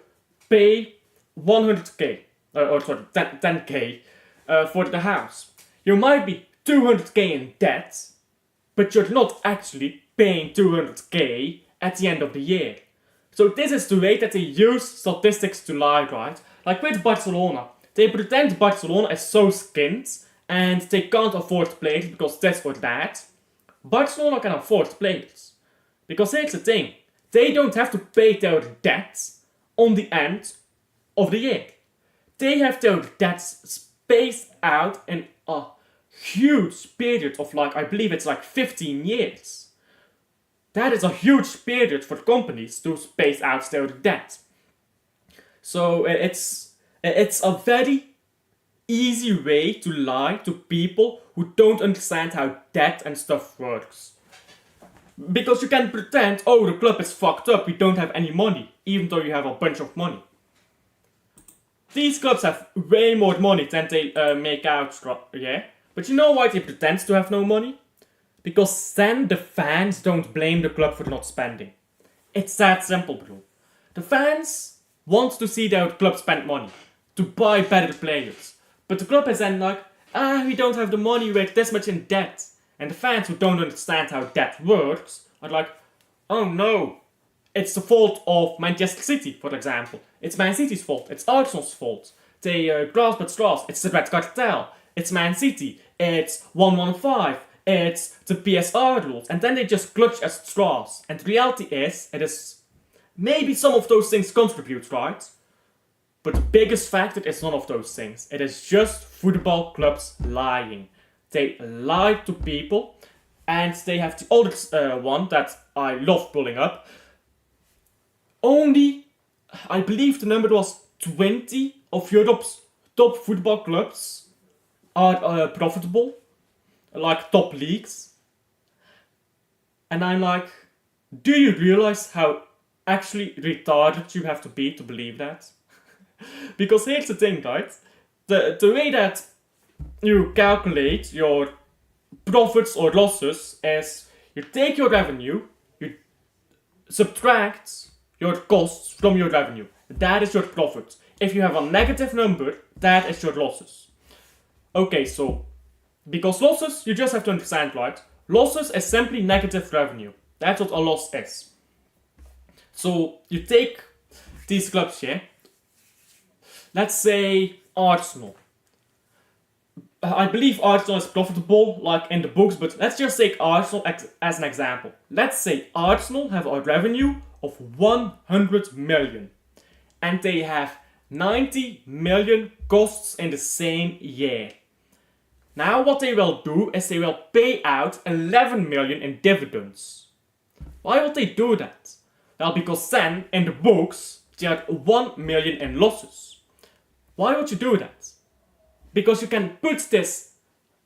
pay 100k, 10k for the house. You might be 200k in debt, but you're not actually paying 200k at the end of the year. So this is the way that they use statistics to lie, right? Like with Barcelona, they pretend Barcelona is so skint and they can't afford players because this or that. Barcelona can afford players. Because here's the thing, they don't have to pay their debts on the end of the year. They have their debts spaced out in a huge period of like, I believe it's like 15 years. That is a huge period for companies to space out their debt. So it's a very easy way to lie to people who don't understand how debt and stuff works. Because you can pretend, oh, the club is fucked up, we don't have any money, even though you have a bunch of money. These clubs have way more money than they make out, yeah? But you know why they pretend to have no money? Because then the fans don't blame the club for not spending. It's that simple, bro. The fans want to see their club spend money, to buy better players. But the club is then like, we don't have the money, we're this much in debt. And the fans who don't understand how debt works are like, oh no, it's the fault of Manchester City, for example. It's Man City's fault, it's Arsenal's fault. They grasp at straws, it's the Red Cartel, it's Man City, it's 115, it's the PSR rules. And then they just clutch at straws. And the reality is, it is maybe some of those things contribute, right? But the biggest factor is none of those things. It is just football clubs lying. They lie to people, and they have the other one that I love pulling up. Only, I believe the number was 20 of Europe's top football clubs are profitable, like top leagues. And I'm like, do you realize how actually retarded you have to be to believe that? Because here's the thing, right? The way that you calculate your profits or losses is you take your revenue, you subtract your costs from your revenue. That is your profit. If you have a negative number, that is your losses. Okay, so because losses, you just have to understand, right? Losses is simply negative revenue. That's what a loss is. So you take these clubs here. Let's say Arsenal. I believe Arsenal is profitable, like in the books, but let's just take Arsenal as an example. Let's say Arsenal have a revenue of 100 million. And they have 90 million costs in the same year. Now what they will do is they will pay out 11 million in dividends. Why would they do that? Well, because then in the books they had 1 million in losses. Why would you do that? Because you can put this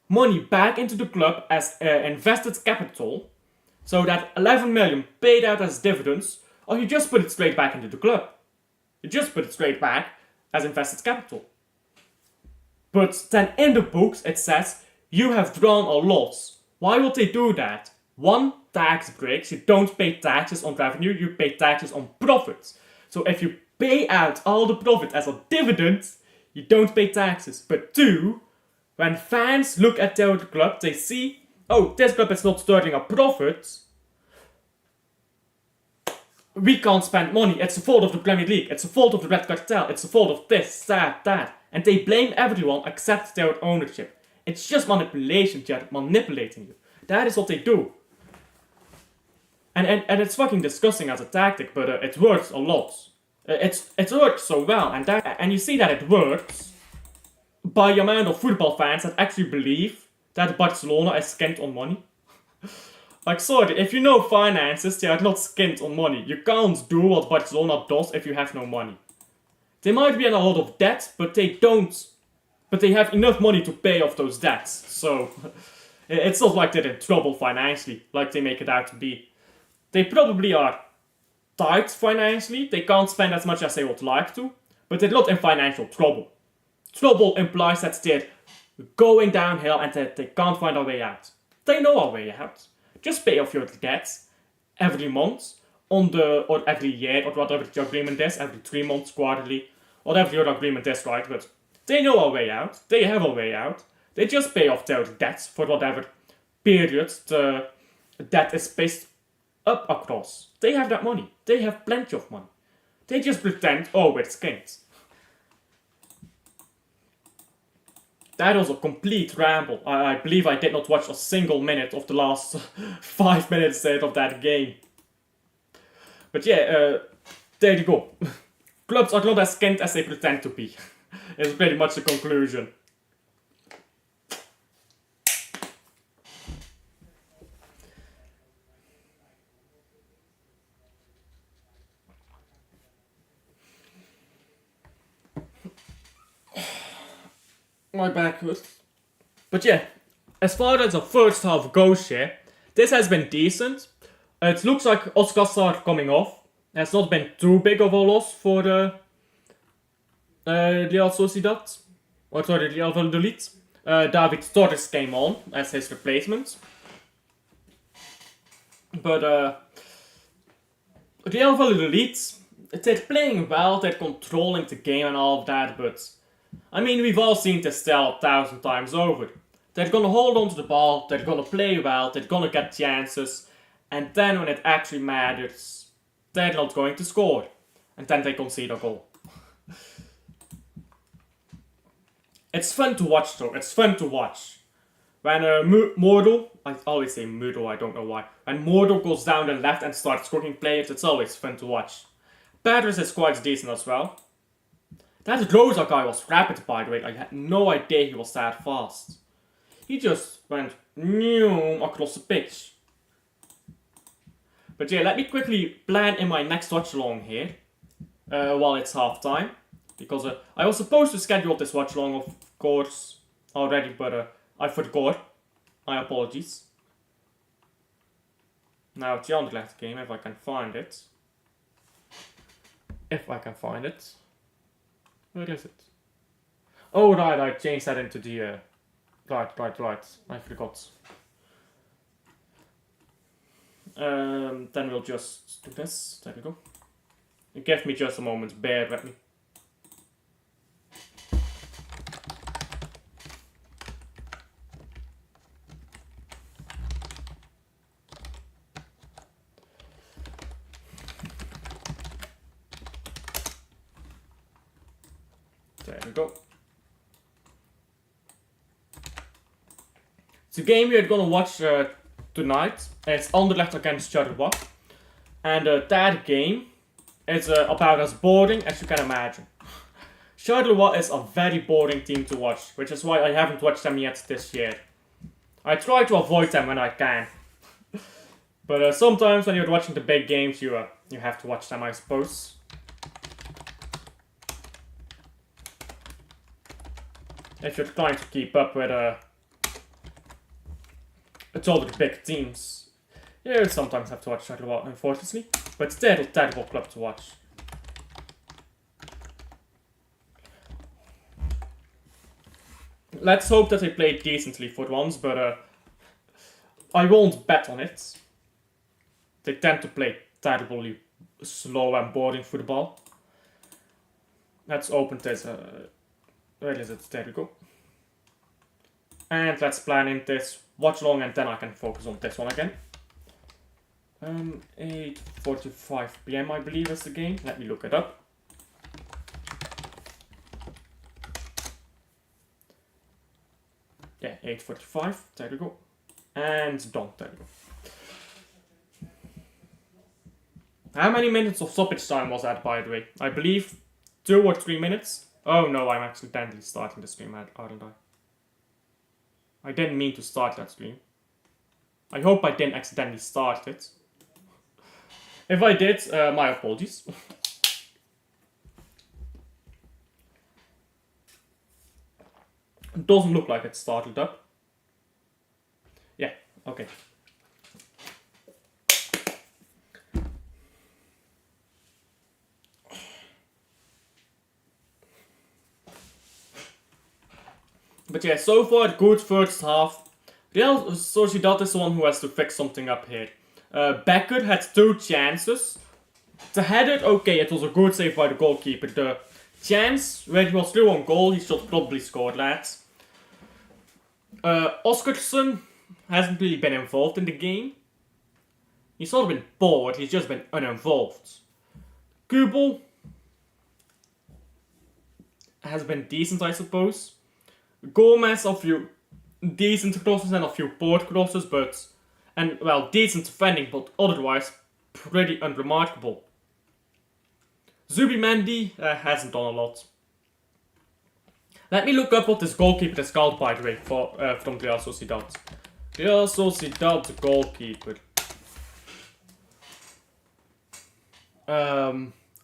money back into the club as invested capital, so that 11 million paid out as dividends, or you just put it straight back into the club. You just put it straight back as invested capital. But then in the books it says you have drawn a loss. Why would they do that? One, tax breaks. You don't pay taxes on revenue, you pay taxes on profits. So if you pay out all the profit as a dividend, you don't pay taxes. But two, when fans look at their club, they see, oh, this club is not turning a profit. we can't spend money, it's the fault of the Premier League, it's the fault of the Red Cartel, it's the fault of this, that. And they blame everyone except their ownership. It's just manipulation, they're manipulating you. That is what they do. And it's fucking disgusting as a tactic, but it works a lot. It works so well, and you see that it works by the amount of football fans that actually believe that Barcelona is skint on money. Like, sorry, if you know finances, they are not skint on money. You can't do what Barcelona does if you have no money. They might be in a lot of debt, but they don't. But they have enough money to pay off those debts. So, it's not like they're in trouble financially, like they make it out to be. They probably are tight financially. They can't spend as much as they would like to, but they're not in financial trouble. Trouble implies that they're going downhill and that they can't find a way out. They know a way out. Just pay off your debts every month or every year or whatever the agreement is, every 3 months, quarterly, whatever your agreement is, right? But they know a way out. They have a way out. They just pay off their debts for whatever period the debt is spaced up across. They have that money. They have plenty of money. They just pretend, oh, we're skint. That was a complete ramble. I believe I did not watch a single minute of the last 5 minutes of that game. But yeah, there you go. Clubs are not as skint as they pretend to be. Is pretty much the conclusion. My back hurts. But yeah, as far as the first half goes here, this has been decent. It looks like Oscars are coming off. It's not been too big of a loss for Real Sociedad. Or sorry, Real Valladolid. David Torres came on as his replacement. But Real Valladolid, they're playing well, they're controlling the game and all of that, but I mean, we've all seen this style 1,000 times over. They're gonna hold on to the ball, they're gonna play well, they're gonna get chances, and then when it actually matters, they're not going to score. And then they concede a goal. It's fun to watch though, it's fun to watch. When Mordo, I always say Mudo, I don't know why. When Mordo goes down the left and starts cooking players, it's always fun to watch. Pedros is quite decent as well. That Rosa guy was rapid, by the way. I had no idea he was that fast. He just went across the pitch. But yeah, let me quickly plan in my next watch-along here. While it's half time. Because I was supposed to schedule this watch-along, of course, already, but I forgot. My apologies. Now, it's the Anderlecht game, if I can find it. If I can find it. Where is it? Oh, right, I changed that into the... Right, I forgot. Then we'll just do this. There we go. Give me just a moment, bear with me. There we go. The game we are gonna watch tonight is Anderlecht against Charleroi. And that game is about as boring as you can imagine. Sociedad is a very boring team to watch, which is why I haven't watched them yet this year. I try to avoid them when I can. But sometimes when you're watching the big games, you have to watch them, I suppose. If you're trying to keep up with all the big teams, you sometimes have to watch Sociedad, unfortunately. But it's a terrible club to watch. Let's hope that they play decently for once, but I won't bet on it. They tend to play terribly slow and boring football. Let's open this. Where is it? There we go. And let's plan in this watch along, and then I can focus on this one again. 8:45 PM I believe is the game. Let me look it up. Yeah, 8:45. There we go. And done. There we go. How many minutes of stoppage time was that, by the way? I believe 2 or 3 minutes. Oh no, I'm accidentally starting the stream, aren't I? I didn't mean to start that stream. I hope I didn't accidentally start it. If I did, my apologies. It doesn't look like it started up. Yeah, okay. But yeah, so far, good first half. Real Sociedad is the one who has to fix something up here. Becker had 2 chances. The header, okay, it was a good save by the goalkeeper. The chance where he was through on goal, he should probably scored, lads. Oscarsson hasn't really been involved in the game. He's not been bored, he's just been uninvolved. Kubel has been decent, I suppose. Gomez, a few decent crosses and a few poor crosses, but... And, well, decent defending, but otherwise pretty unremarkable. Zubimendi hasn't done a lot. Let me look up what this goalkeeper is called, by the way, from Real Sociedad. Real Sociedad goalkeeper.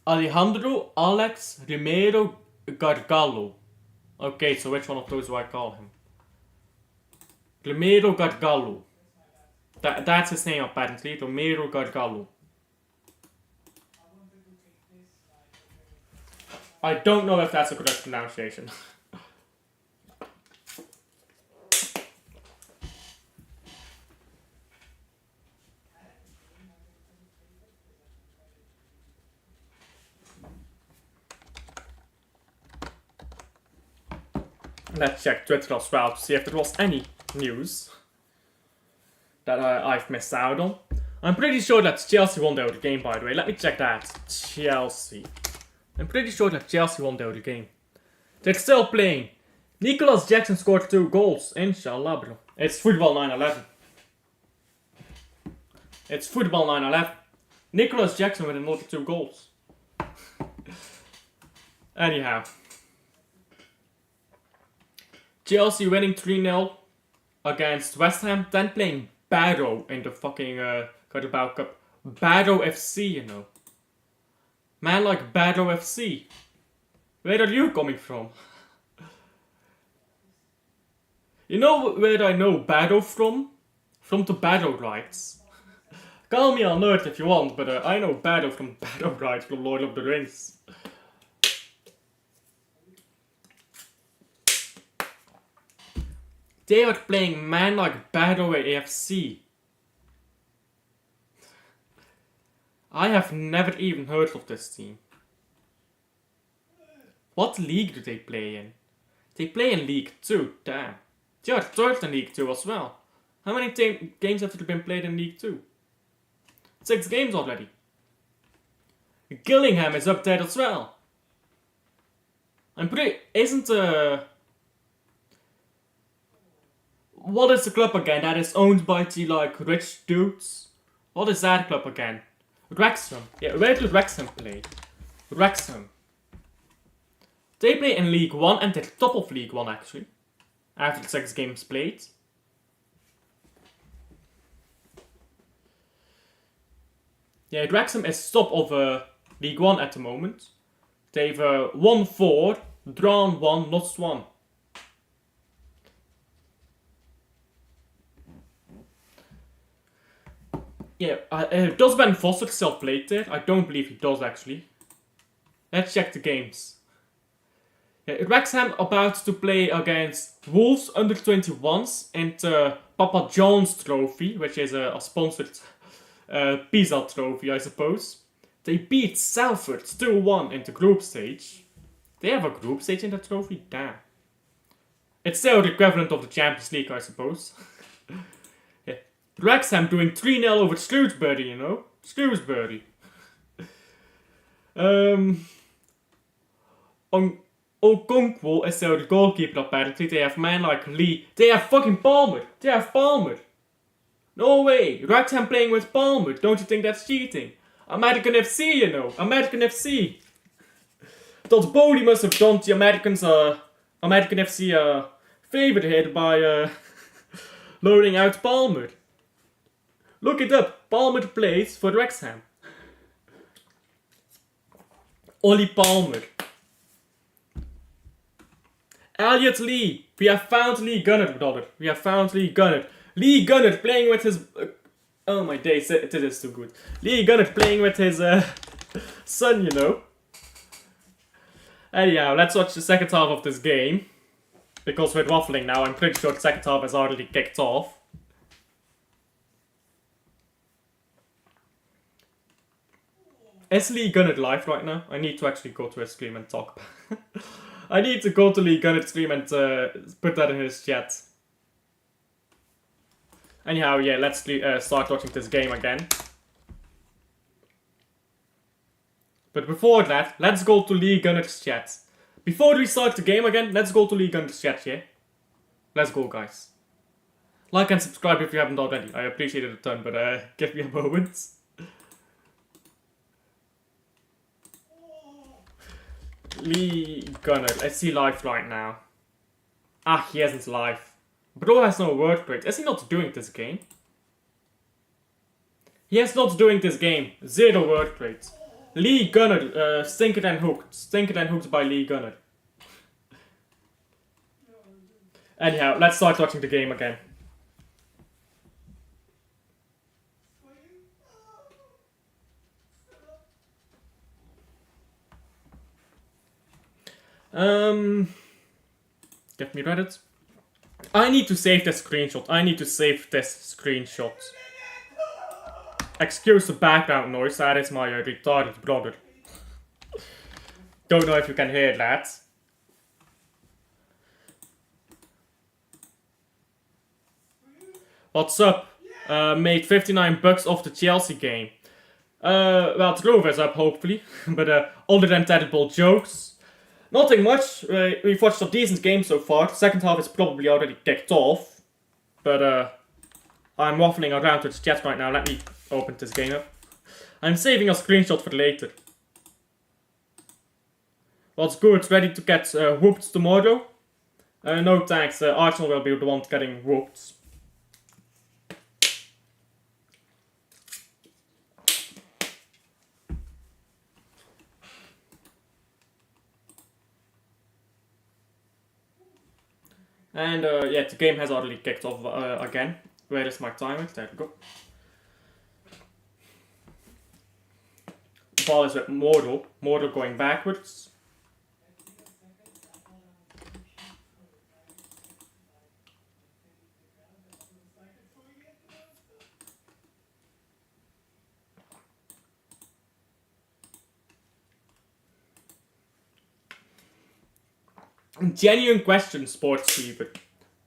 Alejandro Alex Romero Gargalo. Okay, so which one of those do I call him? Romero Gargalo. That's his name apparently, Romero Gargalo. I don't know if that's a correct pronunciation. Let's check Twitter as well to see if there was any news that I've missed out on. I'm pretty sure that Chelsea won the game, by the way. Let me check that. Chelsea. I'm pretty sure that Chelsea won the game. They're still playing. Nicholas Jackson scored 2 goals. Inshallah, bro. It's football 9/11. It's football 9/11. Nicholas Jackson with another 2 goals. Anyhow. Chelsea winning 3-0 against West Ham. Then playing Barrow in the fucking Carabao Cup. Barrow FC, you know. Man like Barrow FC. Where are you coming from? You know where I know Barrow from? From the Barrow rights. Call me a nerd if you want, but I know Barrow from Barrow rights from Lord of the Rings. They are playing man like Barrow AFC. I have never even heard of this team. What league do they play in? They play in League 2, damn. They are third in League 2 as well. How many games have there been played in League 2? 6 games already. Gillingham is up there as well. I'm pretty... What is the club again that is owned by the, like, rich dudes? What is that club again? Wrexham. Yeah, where do Wrexham play? Wrexham. They play in League 1 and they're top of League 1 actually. After 6 games played. Yeah, Wrexham is top of League 1 at the moment. They've won 4, drawn 1, lost 1. Yeah, does Ben Foster still play there? I don't believe he does actually. Let's check the games. Yeah, Wrexham about to play against Wolves under 21s in the Papa John's Trophy, which is a sponsored pizza trophy, I suppose. They beat Salford 2-1 in the group stage. They have a group stage in the trophy? Damn. It's still the equivalent of the Champions League, I suppose. Yeah. Wrexham doing 3-0 over Shrewsbury, you know? Shrewsbury. Okonkwo is the goalkeeper apparently. They have men like Lee. They have fucking Palmer. They have Palmer. No way. Wrexham playing with Palmer. Don't you think that's cheating? American FC, you know. American FC. That Bowley must have done the American FC favor here by loading out Palmer. Look it up. Palmer plays for Wrexham. Ollie Palmer. Elliot Lee. We have found Lee Gunnard, brother. We have found Lee Gunnard. Lee Gunnard playing with his... oh my days, it is too good. Lee Gunnard playing with his son, you know. Anyhow, let's watch the second half of this game. Because we're waffling now, I'm pretty sure the second half has already kicked off. Is Lee Gunnard live right now? I need to actually go to his stream and talk. I need to go to Lee Gunnard's stream and put that in his chat. Anyhow, yeah, let's start watching this game again. But before that, let's go to Lee Gunnard's chat. Before we start the game again, let's go to Lee Gunnard's chat, yeah? Let's go, guys. Like and subscribe if you haven't already. I appreciate it a ton, but give me a moment. Lee Gunnard, is he live right now? Ah, he isn't live. Bro has no word rate. Is he not doing this game? He is not doing this game. 0 word rate. Lee Gunnard, Stinker and Hooked. Stinker and Hooked by Lee Gunnard. Anyhow, let's start watching the game again. Get me Reddit. I need to save this screenshot. I need to save this screenshot. Excuse the background noise, that is my retarded brother. Don't know if you can hear that. What's up? Made 59 bucks off the Chelsea game. Well, the roof is up, hopefully. But other than terrible jokes, nothing much. We've watched a decent game so far. The second half is probably already kicked off. But I'm waffling around with the chat right now. Let me open this game up. I'm saving a screenshot for later. What's good? Ready to get whooped tomorrow? No thanks. Arsenal will be the one getting whooped. And yeah, the game has already kicked off again. Where is my timer? There we go. The ball is with Moro. Moro going backwards. Genuine question, Sports Fever.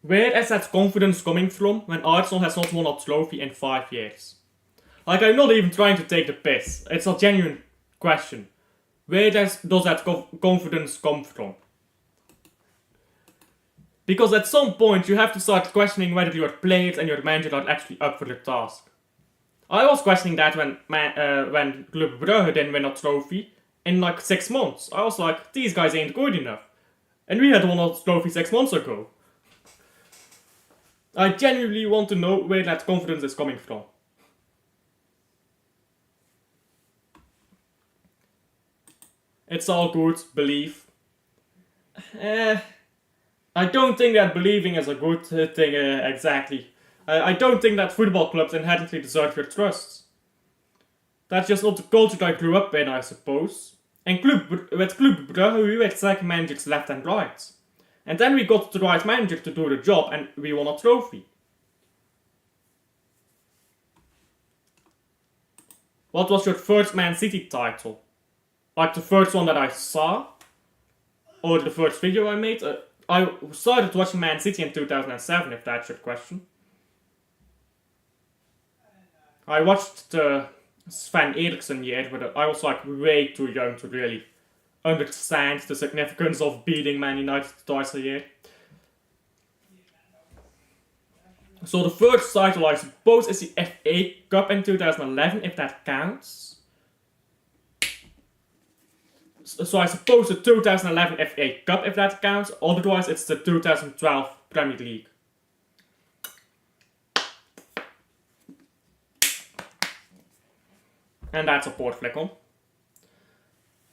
Where is that confidence coming from when Arsenal has not won a trophy in 5 years? Like, I'm not even trying to take the piss. It's a genuine question. Where does that confidence come from? Because at some point you have to start questioning whether your players and your manager are actually up for the task. I was questioning that when Club Brugge didn't win a trophy in like 6 months. I was like, these guys ain't good enough. And we had won a trophy 6 months ago. I genuinely want to know where that confidence is coming from. It's all good, believe. I don't think that believing is a good thing exactly. I don't think that football clubs inherently deserve your trust. That's just not the culture I grew up in, I suppose. And with Club Brugge we had sack managers left and right. And then we got the right manager to do the job and we won a trophy. What was your first Man City title? Like the first one that I saw? Or the first video I made? I started watching Man City in 2007, if that's your question. I watched the Sven Eriksson year, but I was like way too young to really understand the significance of beating Man United twice a year. So the first title I suppose is the FA Cup in 2011, if that counts. So I suppose the 2011 FA Cup, if that counts. Otherwise, it's the 2012 Premier League. And that's a port flick on.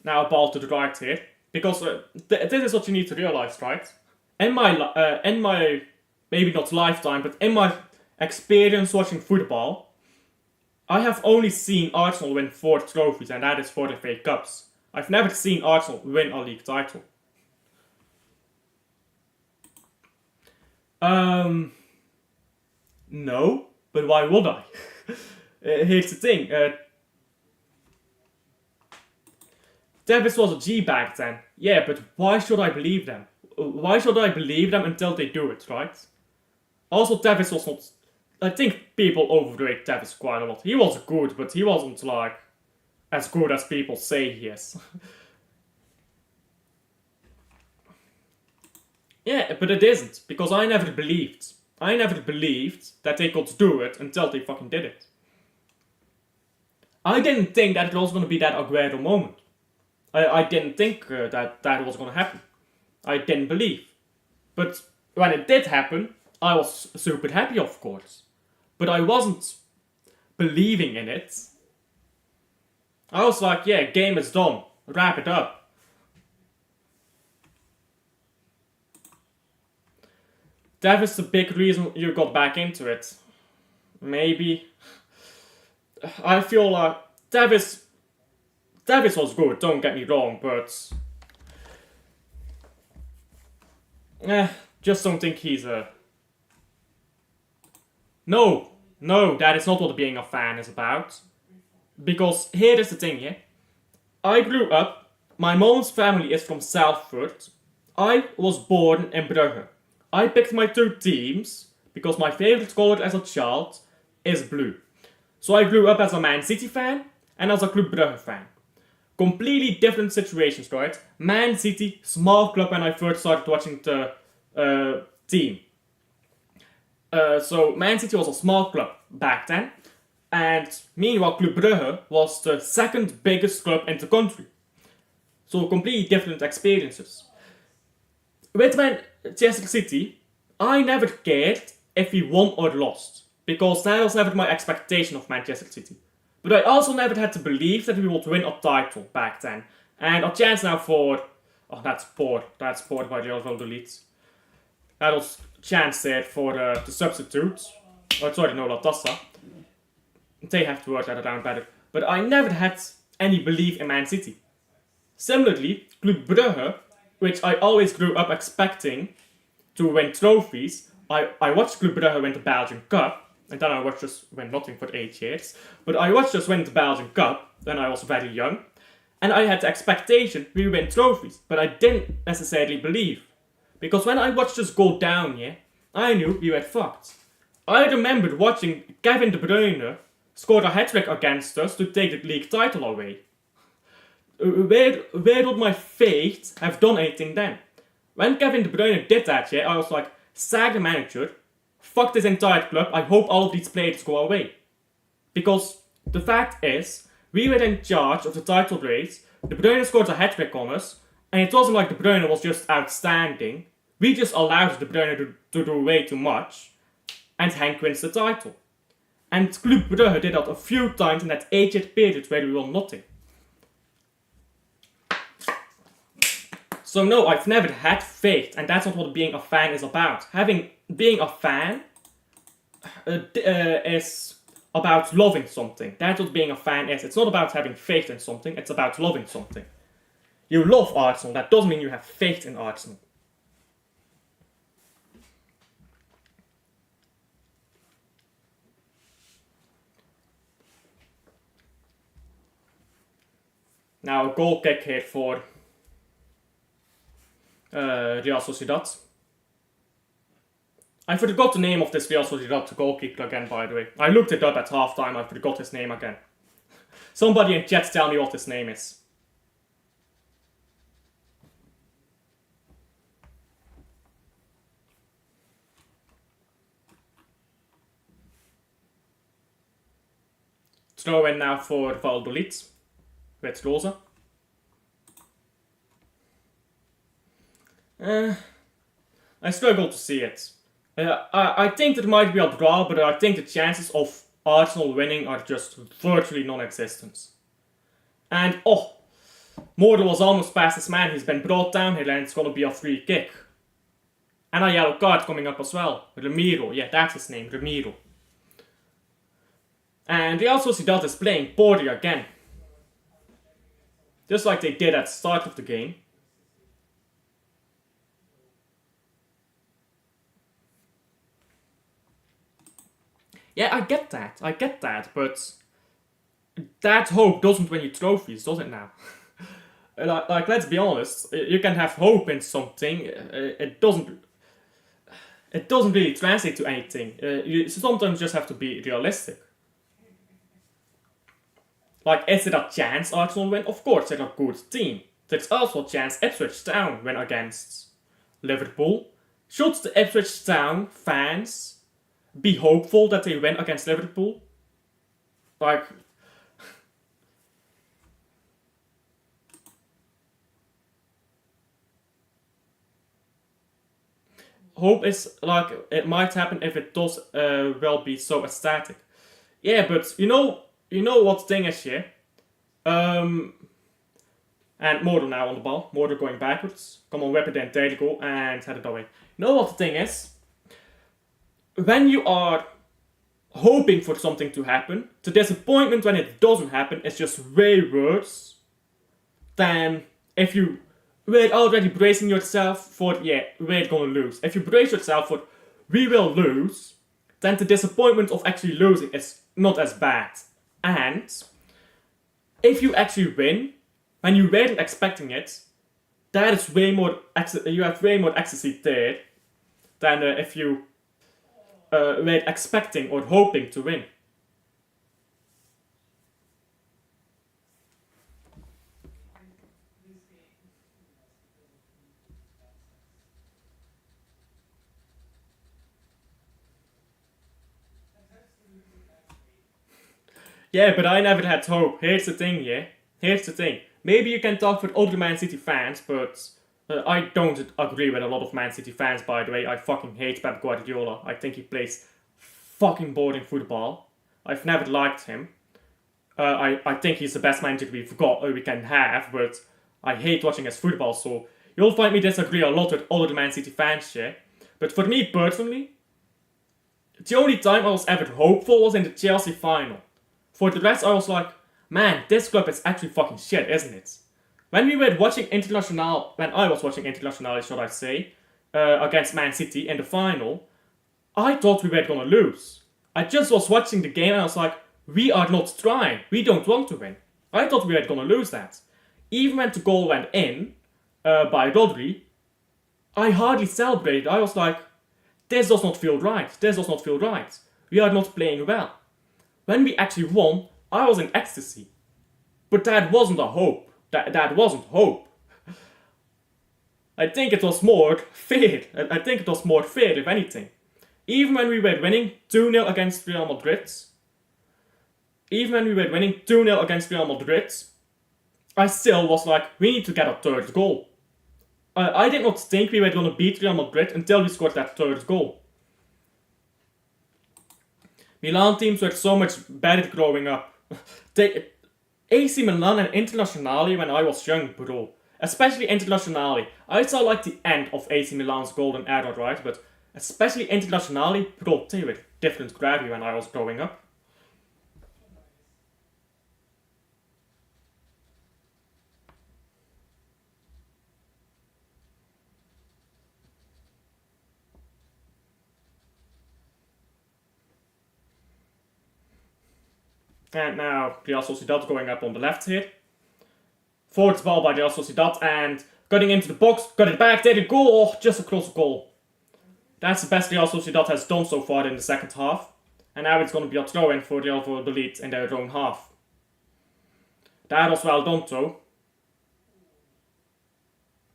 Now a ball to the right here, because this is what you need to realize, right? In my maybe not lifetime, but in my experience watching football, I have only seen Arsenal win 4 trophies, and that is 4 FA Cups. I've never seen Arsenal win a league title. No, but why would I? Here's the thing. Davis was a G back then. Yeah, but why should I believe them? Why should I believe them until they do it, right? Also, Davis was not... I think people overrate Davis quite a lot. He was good, but he wasn't, like, as good as people say he is. Yeah, but it isn't, because I never believed. I never believed that they could do it until they fucking did it. I didn't think that it was going to be that Aguero moment. I didn't think that was going to happen. I didn't believe. But when it did happen, I was super happy, of course. But I wasn't believing in it. I was like, yeah, game is done. Wrap it up. That was the big reason you got back into it. Maybe. I feel like Davis was good, don't get me wrong, but... just don't think he's a... No, that is not what being a fan is about. Because here is the thing, yeah? I grew up, my mom's family is from Salford. I was born in Brugge. I picked my 2 teams, because my favourite colour as a child is blue. So I grew up as a Man City fan, and as a Club Brugge fan. Completely different situations, right? Man City, small club when I first started watching the team. So Man City was a small club back then. And meanwhile, Club Brugge was the second biggest club in the country. So completely different experiences. With Manchester City, I never cared if we won or lost. Because that was never my expectation of Manchester City. But I also never had to believe that we would win a title back then. And a chance now for... Oh, that's poor. That's poor by the Valladolid. That was a chance there for the substitutes. Oh, sorry, no, La Tassa. They have to work that around better. But I never had any belief in Man City. Similarly, Club Brugge, which I always grew up expecting to win trophies. I watched Club Brugge win the Belgian Cup. And then I watched us win nothing for 8 years. But I watched us win the Belgian Cup when I was very young. And I had the expectation we win trophies. But I didn't necessarily believe. Because when I watched us go down, yeah, I knew we were fucked. I remembered watching Kevin De Bruyne score a hat-trick against us to take the league title away. Where would my faith have done anything then? When Kevin De Bruyne did that, yeah, I was like, sack the manager, fuck this entire club, I hope all of these players go away. Because the fact is, we were in charge of the title race, De Bruyne scored a hat-trick on us, and it wasn't like De Bruyne was just outstanding. We just allowed De Bruyne to do way too much, and Henk wins the title. And Club Brugge did that a few times in that 8-year period where we won nothing. So no, I've never had faith, and that's not what being a fan is about. Being a fan is about loving something. That's what being a fan is. It's not about having faith in something, it's about loving something. You love Arsenal, that doesn't mean you have faith in Arsenal. Now a goal kick here for Real Sociedad. I forgot the name of this Real Sociedad goalkeeper again, by the way. I looked it up at halftime, I forgot his name again. Somebody in chat tell me what his name is. Throw in now for Valladolid with Rosa. I struggle to see it. I think there might be a draw, but I think the chances of Arsenal winning are just virtually non-existent. And Mortal was almost past his man. He's been brought down here and it's gonna be a free kick. And a yellow card coming up as well. Ramiro, yeah, that's his name, Ramiro. And Real Sociedad is playing poorly again. Just like they did at the start of the game. Yeah, I get that, but that hope doesn't win you trophies, does it now? like, let's be honest, you can have hope in something, it doesn't really translate to anything. You sometimes just have to be realistic. Like, is it a chance Arsenal win? Of course, they're a good team. There's also a chance Ipswich Town win against Liverpool. Should the Ipswich Town fans be hopeful that they win against Liverpool? Like, hope is like, it might happen if it does well be so ecstatic. Yeah, but you know what the thing is here? And Mordor now on the ball. Mordor going backwards. Come on, whip it in, there you go, and head it away. You know what the thing is? When you are hoping for something to happen, the disappointment when it doesn't happen is just way worse than if you were already bracing yourself for, yeah, we're gonna lose. If you brace yourself for, we will lose, then the disappointment of actually losing is not as bad. And if you actually win, when you weren't expecting it, that is way more, you have way more ecstasy there than if you were expecting or hoping to win. Yeah, but I never had hope. Here's the thing, yeah? Here's the thing. Maybe you can talk with other Man City fans, but I don't agree with a lot of Man City fans, by the way. I fucking hate Pep Guardiola. I think he plays fucking boring football. I've never liked him. I think he's the best manager we can have, but I hate watching his football, so you'll find me disagree a lot with other Man City fans, yeah? But for me personally, the only time I was ever hopeful was in the Chelsea final. For the rest, I was like, man, this club is actually fucking shit, isn't it? When I was watching International, should I say, against Man City in the final, I thought we were gonna lose. I just was watching the game and I was like, we are not trying. We don't want to win. I thought we were gonna lose that. Even when the goal went in by Rodri, I hardly celebrated. I was like, this does not feel right. This does not feel right. We are not playing well. When we actually won, I was in ecstasy. But that wasn't a hope. That wasn't hope. I think it was more fair. I think it was more fair, if anything. Even when we were winning 2-0 against Real Madrid, I still was like, we need to get a third goal. I did not think we were going to beat Real Madrid until we scored that third goal. Milan teams were so much better growing up. AC Milan and Internazionale when I was young, bro. Especially Internazionale. I saw like the end of AC Milan's golden era, right? But especially Internazionale, bro, they were different gravy when I was growing up. And now Real Sociedad going up on the left here. Forward ball by Real Sociedad and cutting into the box. Got it back. There you go. Oh, just across the goal. That's the best Real Sociedad has done so far in the second half. And now it's going to be a throw-in for Real Valladolid in their own half. That was well done, though.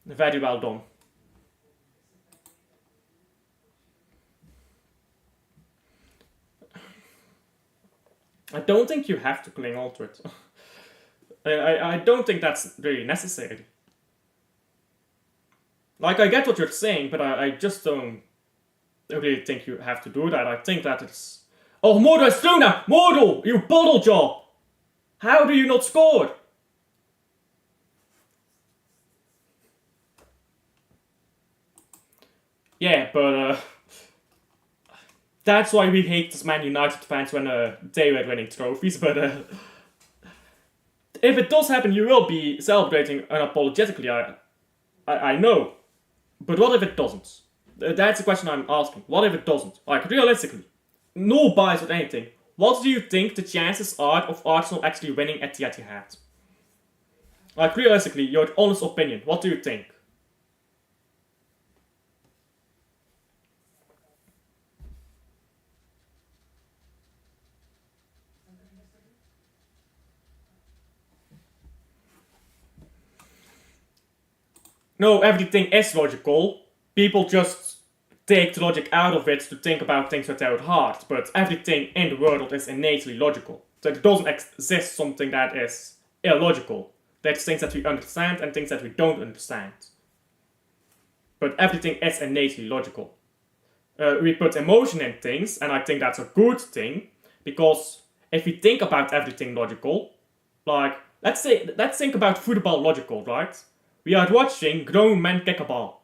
Very well done. I don't think you have to cling on to it. I don't think that's really necessary. Like, I get what you're saying, but I just don't really think you have to do that. I think that it's... Oh, Mordo is through now! Mordo! You bottle job! How do you not score? Yeah, but that's why we hate as Man United fans when they were winning trophies, but if it does happen, you will be celebrating unapologetically, I know. But what if it doesn't? That's the question I'm asking. What if it doesn't? Like, realistically, no bias with anything. What do you think the chances are of Arsenal actually winning at the Etihad? Like, realistically, your honest opinion, what do you think? No, everything is logical. People just take the logic out of it to think about things with their heart, but everything in the world is innately logical. So there doesn't exist something that is illogical. There's things that we understand and things that we don't understand. But everything is innately logical. We put emotion in things, and I think that's a good thing, because if we think about everything logical, like, let's think about football logical, right? We are watching grown men kick a ball.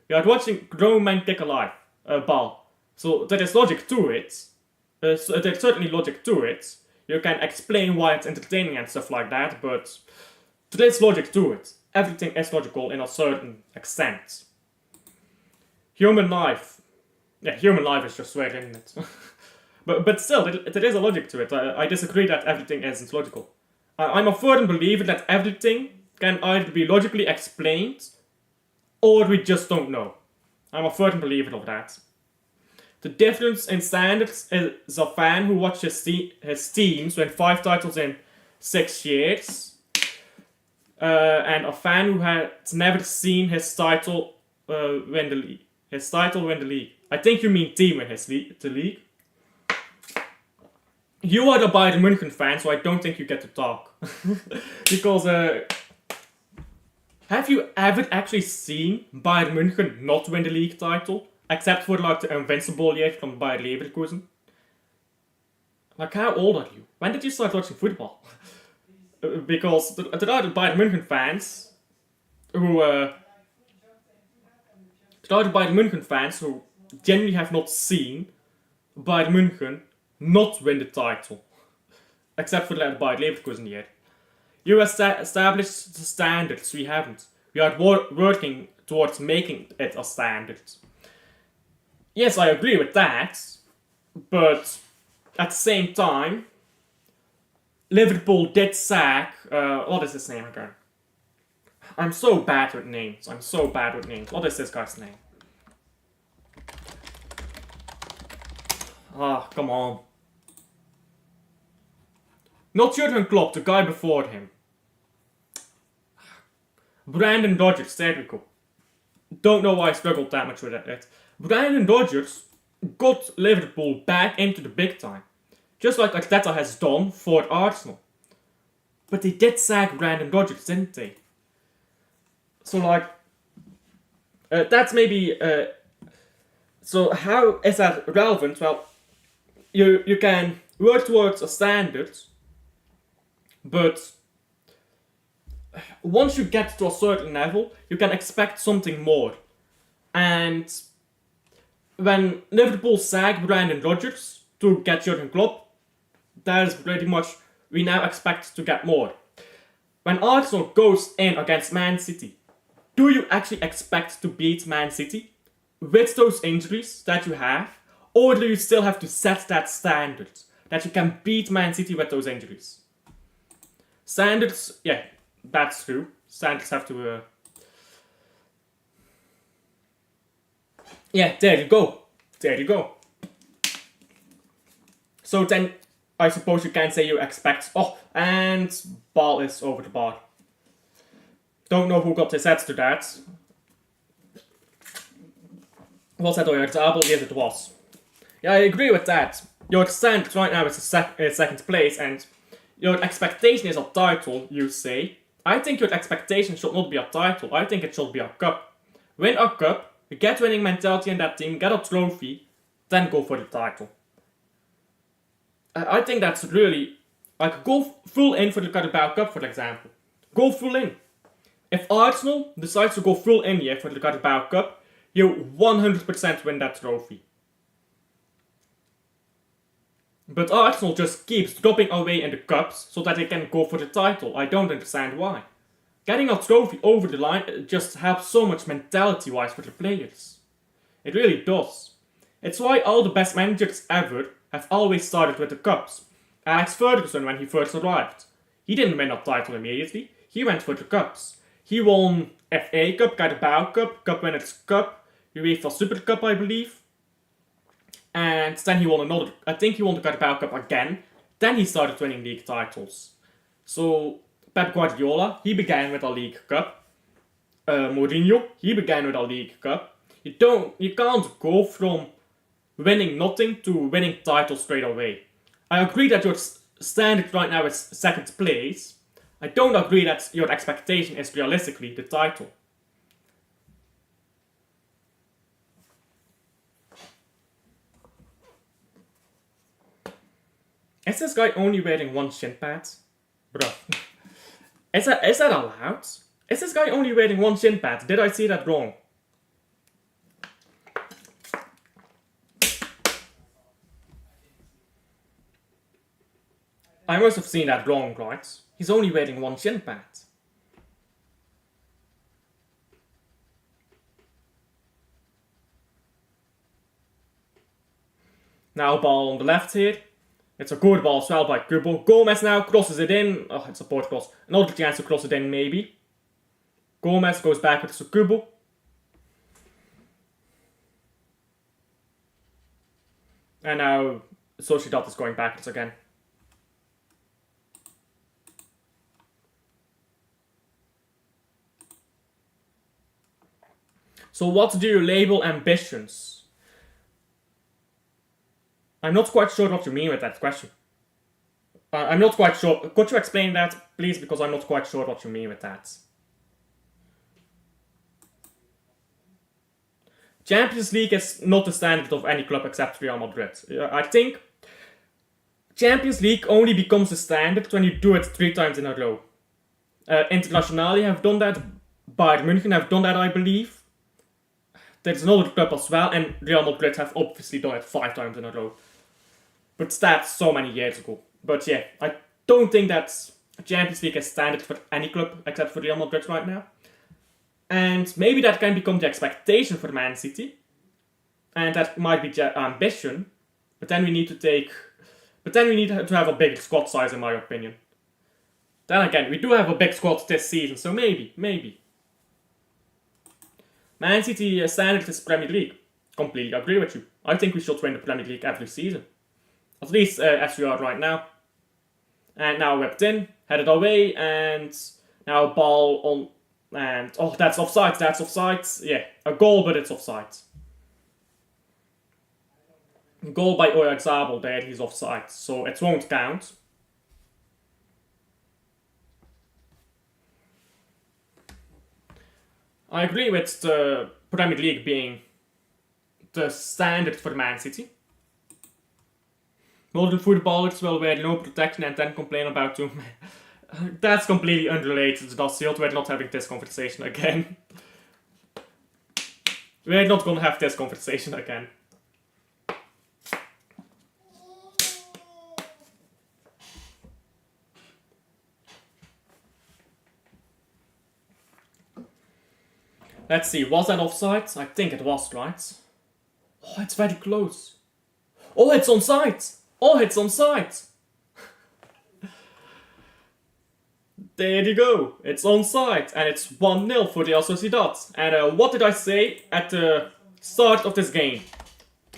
We are watching grown men kick a ball. So there is logic to it. So there's certainly logic to it. You can explain why it's entertaining and stuff like that, but there is logic to it. Everything is logical in a certain extent. Human life. Yeah, human life is just weird, isn't it? but still, there is a logic to it. I disagree that everything isn't logical. I'm a firm believer that everything can either be logically explained or we just don't know. I'm a firm believer of that. The difference in standards is a fan who watches his teams win 5 titles in 6 years, and a fan who has never seen his title win the league. His title win the league. I think you mean team win the league. You are the Bayern München fan, so I don't think you get to talk. Because have you ever actually seen Bayern München not win the league title? Except for like the invincible year from Bayer Leverkusen? Like, how old are you? When did you start watching football? Because there are the Bayern München fans who genuinely have not seen Bayern München not win the title. Except for the Bayer Leverkusen year. You established the standards, we haven't. We are working towards making it a standard. Yes, I agree with that, but at the same time, Liverpool did sack, what is his name again? I'm so bad with names. What is this guy's name? Ah, come on. Not Jurgen Klopp, the guy before him. Brandon Rodgers, there we go. Don't know why I struggled that much with it. Brandon Rodgers got Liverpool back into the big time. Just like Arteta has done for Arsenal. But they did sack Brandon Rodgers, didn't they? So like, that's maybe, so how is that relevant? Well, you can work towards a standard, but once you get to a certain level, you can expect something more. And when Liverpool sacked Brandon Rodgers to get Jurgen Klopp, that is pretty much, we now expect to get more. When Arsenal goes in against Man City, do you actually expect to beat Man City with those injuries that you have? Or do you still have to set that standard that you can beat Man City with those injuries? Standards, yeah, that's true. Standards have to... Yeah, there you go. There you go. So then, I suppose you can say you expect... Oh, and ball is over the bar. Don't know who got his head to that. Was that Oyarzabal? Yes, it was. Yeah, I agree with that. Your standard right now is second place, and your expectation is a title, you say. I think your expectation should not be a title. I think it should be a cup. Win a cup, get winning mentality in that team, get a trophy, then go for the title. I think that's really... Like, go full in for the Carabao Cup, for example. Go full in. If Arsenal decides to go full in here for the Carabao Cup, you 100% win that trophy. But Arsenal just keeps dropping away in the cups so that they can go for the title. I don't understand why. Getting a trophy over the line just helps so much mentality-wise for the players. It really does. It's why all the best managers ever have always started with the cups. Alex Ferguson, when he first arrived, he didn't win a title immediately. He went for the cups. He won FA Cup, Carabao Cup, Cup Winners' Cup, UEFA Super Cup, I believe. And then he won another... I think he won the Carabao Cup again. Then he started winning league titles. So, Pep Guardiola, he began with a League Cup. Mourinho, he began with a League Cup. You can't go from winning nothing to winning titles straight away. I agree that your standard right now is second place. I don't agree that your expectation is realistically the title. Is this guy only wearing one shin pad? Bruh. Is that allowed? Is this guy only wearing one shin pad? Did I see that wrong? I must have seen that wrong, right? He's only wearing one shin pad. Now ball on the left here. It's a good ball as well by Kubo. Gomez now crosses it in. Oh, it's a poor cross. Another chance to cross it in, maybe. Gomez goes backwards to Kubo. And now Sociedad is going backwards again. So what do you label ambitions? I'm not quite sure what you mean with that question. I'm not quite sure. Could you explain that, please? Because I'm not quite sure what you mean with that. Champions League is not the standard of any club except Real Madrid. I think Champions League only becomes the standard when you do it 3 times in a row. Internationale have done that. Bayern München have done that, I believe. There's another club as well, and Real Madrid have obviously done it 5 times in a row. But that's so many years ago. But yeah, I don't think that Champions League is standard for any club except for Real Madrid right now. And maybe that can become the expectation for Man City. And that might be ambition. But then we need to have a bigger squad size, in my opinion. Then again, we do have a big squad this season, so maybe. Man City standard is Premier League. Completely agree with you. I think we should win the Premier League every season. At least as we are right now. And now whipped in, headed away, and now ball on... And, oh, that's offside, Yeah, a goal, but it's offside. Goal by Oyarzabal there, he's offside, so it won't count. I agree with the Premier League being the standard for Man City. Modern footballers will wear no protection and then complain about too many. That's completely unrelated to Sociedad. We're not having this conversation again. We're not gonna have this conversation again. Let's see, was that offside? I think it was, right? Oh, it's very close. Oh, it's onside! Oh, it's onside! There you go, it's onside, and it's 1-0 for Real Sociedad. And what did I say at the Start of this game.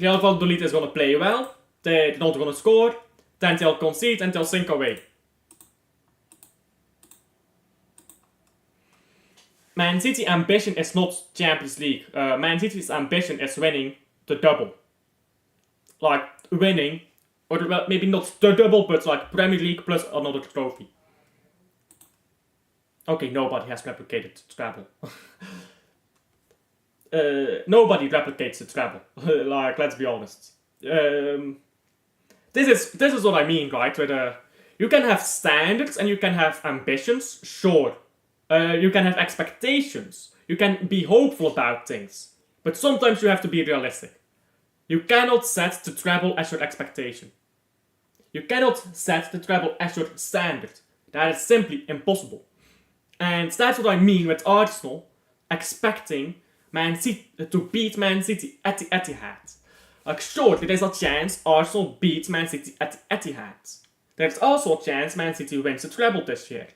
Real Valladolid is gonna play well. They're not gonna score. Then they'll concede and they'll sink away. Man City's ambition is not Champions League. Man City's ambition is winning the double. Like, winning, or well, maybe not the double, but like Premier League plus another trophy. Okay, nobody has replicated the treble. Nobody replicates the treble. Like, let's be honest. This is what I mean, right? With you can have standards and you can have ambitions, sure. You can have expectations. You can be hopeful about things. But sometimes you have to be realistic. You cannot set the treble as your expectation. You cannot set the treble as your standard. That is simply impossible. And that's what I mean with Arsenal expecting Man City to beat Man City at the Etihad. Like, sure, there is a chance Arsenal beats Man City at the Etihad. There's also a chance Man City wins the treble this year.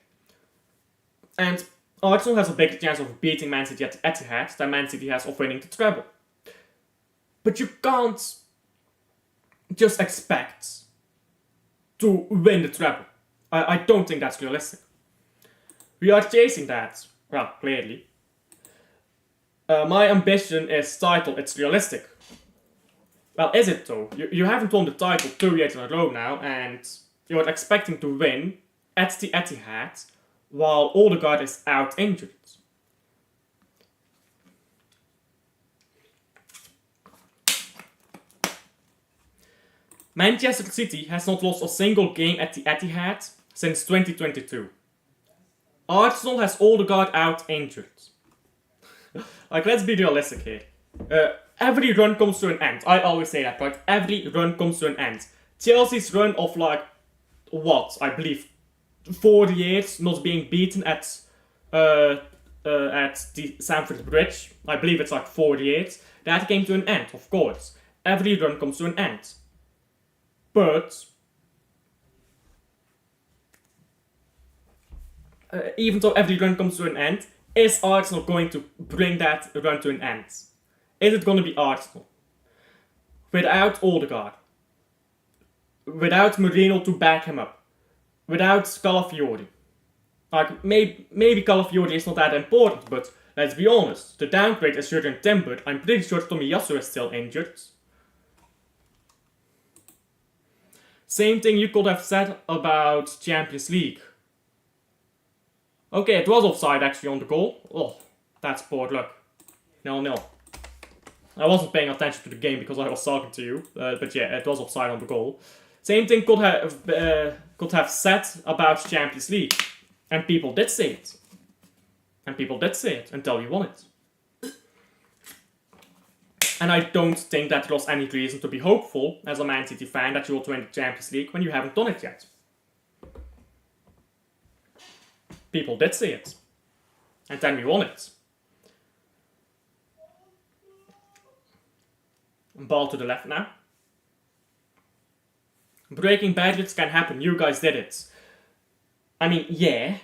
And Arsenal has a bigger chance of beating Man City at the Etihad than Man City has of winning the treble. But you can't just expect to win the treble. I don't think that's realistic. We are chasing that. Well, clearly. My ambition is title, it's realistic. Well, is it though? You haven't won the title 2 years in a row now, and you're expecting to win at the Etihad while Odegaard is out injured. Manchester City has not lost a single game at the Etihad since 2022. Arsenal has Odegaard out injured. Like, let's be realistic here. Every run comes to an end. I always say that, right? Every run comes to an end. Chelsea's run of like, what? I believe 4 years not being beaten at the Stamford Bridge. I believe it's like 4 years. That came to an end, of course. Every run comes to an end. But even though every run comes to an end, is Arsenal going to bring that run to an end? Is it going to be Arsenal? Without Odegaard. Without Moreno to back him up. Without Calafiori. Like, maybe Calafiori is not that important, but let's be honest. The downgrade is Jurgen Timber. I'm pretty sure Tomiyasu is still injured. Same thing you could have said about Champions League. Okay, it was offside actually on the goal. Oh, that's poor luck. 0-0. I wasn't paying attention to the game because I was talking to you. But yeah, it was offside on the goal. Same thing could have said about Champions League. And people did say it. And people did say it until we won it. And I don't think that there was any reason to be hopeful as a Man City fan that you will win the Champions League when you haven't done it yet. People did say it. And then we won it. Ball to the left now. Breaking barriers can happen. You guys did it. I mean, yeah.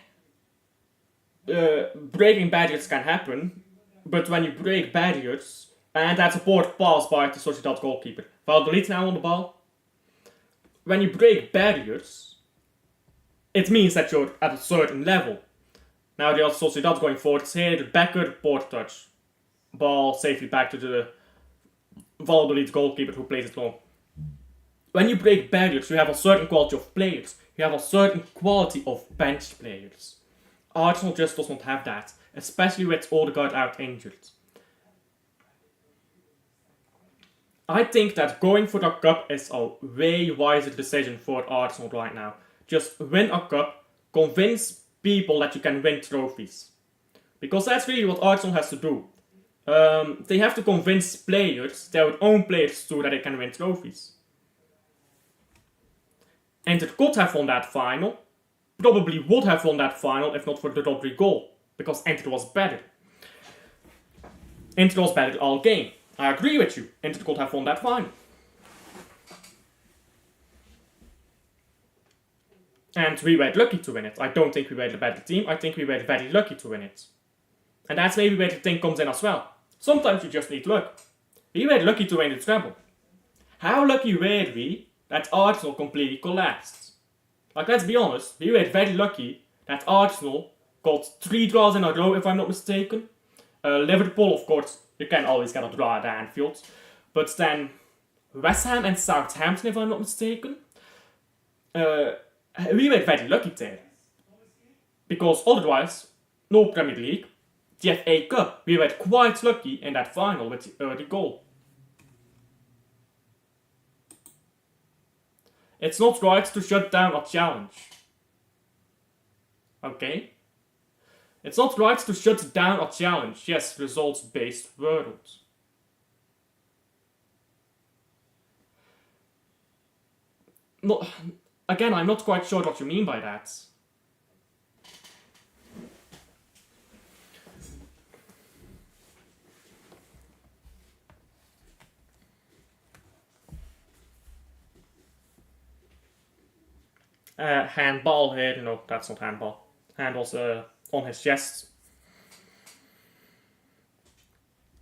Breaking barriers can happen. But when you break barriers... And that's a poor pass by the Sociedad goalkeeper. Valladolid now on the ball. When you break barriers... It means that you're at a certain level. Now the Sociedad going forward here. The backer, poor touch. Ball safely back to the Valladolid goalkeeper who plays it long. When you break barriers, you have a certain quality of players. You have a certain quality of bench players. Arsenal just does not have that. Especially with Odegaard out injured. I think that going for the cup is a way wiser decision for Arsenal right now. Just win a cup, convince people that you can win trophies. Because that's really what Arsenal has to do. They have to convince players, their own players too, that they can win trophies. And it could have won that final. Probably would have won that final if not for the Rodri goal. Because Inter was better. Inter was better all game. I agree with you. Inter could have won that final. And we were lucky to win it. I don't think we were the better team. I think we were very lucky to win it. And that's maybe where the thing comes in as well. Sometimes you just need luck. We were lucky to win the treble. How lucky were we that Arsenal completely collapsed? Like, let's be honest, we were very lucky that Arsenal got 3 draws in a row, if I'm not mistaken. Liverpool, of course, you can always get a draw at Anfield. But then West Ham and Southampton, if I'm not mistaken. We were very lucky there. Because otherwise, no Premier League. The FA Cup, we were quite lucky in that final with the early goal. It's not right to shut down a challenge. Okay? It's not right to shut down a challenge. Yes, results-based world. No, again, I'm not quite sure what you mean by that. Handball here, no, that's not handball. Handball's on his chest.